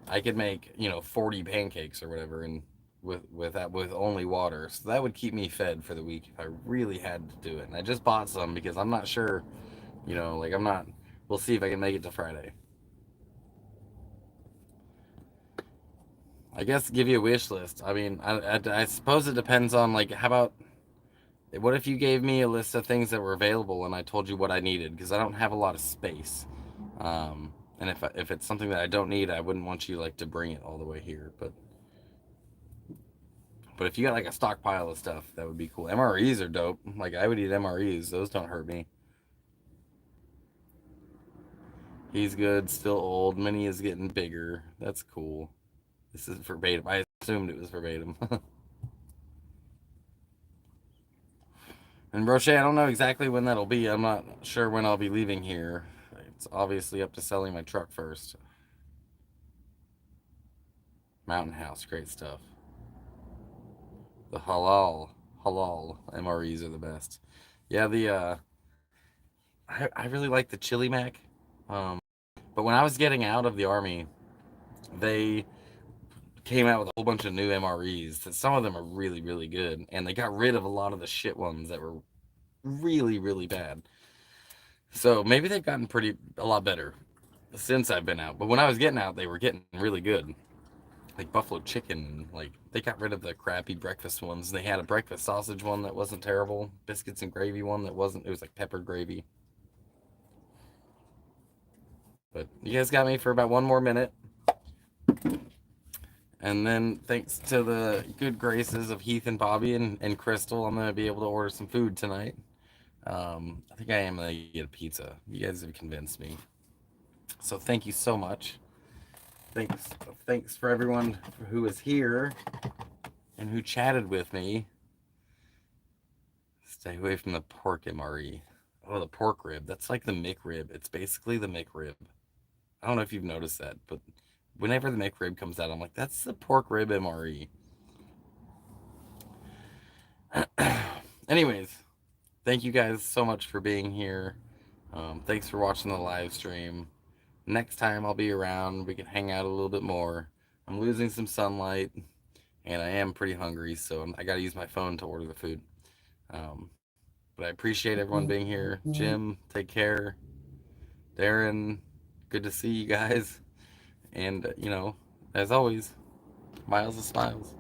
I could make 40 pancakes or whatever, and with only water. So that would keep me fed for the week if I really had to do it. And I just bought some because I'm not sure. Like I'm not. We'll see if I can make it to Friday. I guess give you a wish list. I mean, I suppose it depends on like how about what if you gave me a list of things that were available and I told you what I needed because I don't have a lot of space. And if it's something that I don't need, I wouldn't want you like to bring it all the way here. But if you got like a stockpile of stuff, that would be cool. MREs are dope. Like I would eat MREs. Those don't hurt me. He's good. Still old. Minnie is getting bigger. That's cool. This is verbatim. I assumed it was verbatim. And Roche, I don't know exactly when that'll be. I'm not sure when I'll be leaving here. It's obviously up to selling my truck first. Mountain House, great stuff. The halal MREs are the best. Yeah, I really like the chili mac. Um, but when I was getting out of the army, they came out with a whole bunch of new MREs. That some of them are really really good, and they got rid of a lot of the shit ones that were really really bad. So maybe they've gotten a lot better since I've been out. But when I was getting out, they were getting really good. Like buffalo chicken, like they got rid of the crappy breakfast ones. They had a breakfast sausage one that wasn't terrible, biscuits and gravy one that wasn't. It was like pepper gravy. But you guys got me for about one more minute, and then thanks to the good graces of Heath and Bobby and Crystal, I'm gonna be able to order some food tonight. I think I am gonna get a pizza. You guys have convinced me. So thank you so much. Thanks, thanks for everyone who was here and who chatted with me. Stay away from the pork MRE. Oh, the pork rib. That's like the McRib. It's basically the McRib. I don't know if you've noticed that, but whenever the McRib comes out, I'm like, that's the pork rib MRE. Anyways, thank you guys so much for being here. Thanks for watching the live stream. Next time I'll be around. We can hang out a little bit more. I'm losing some sunlight, and I am pretty hungry, so I got to use my phone to order the food. Um, but I appreciate everyone being here. Jim, take care. Darren, good to see you guys. And, as always, miles of smiles.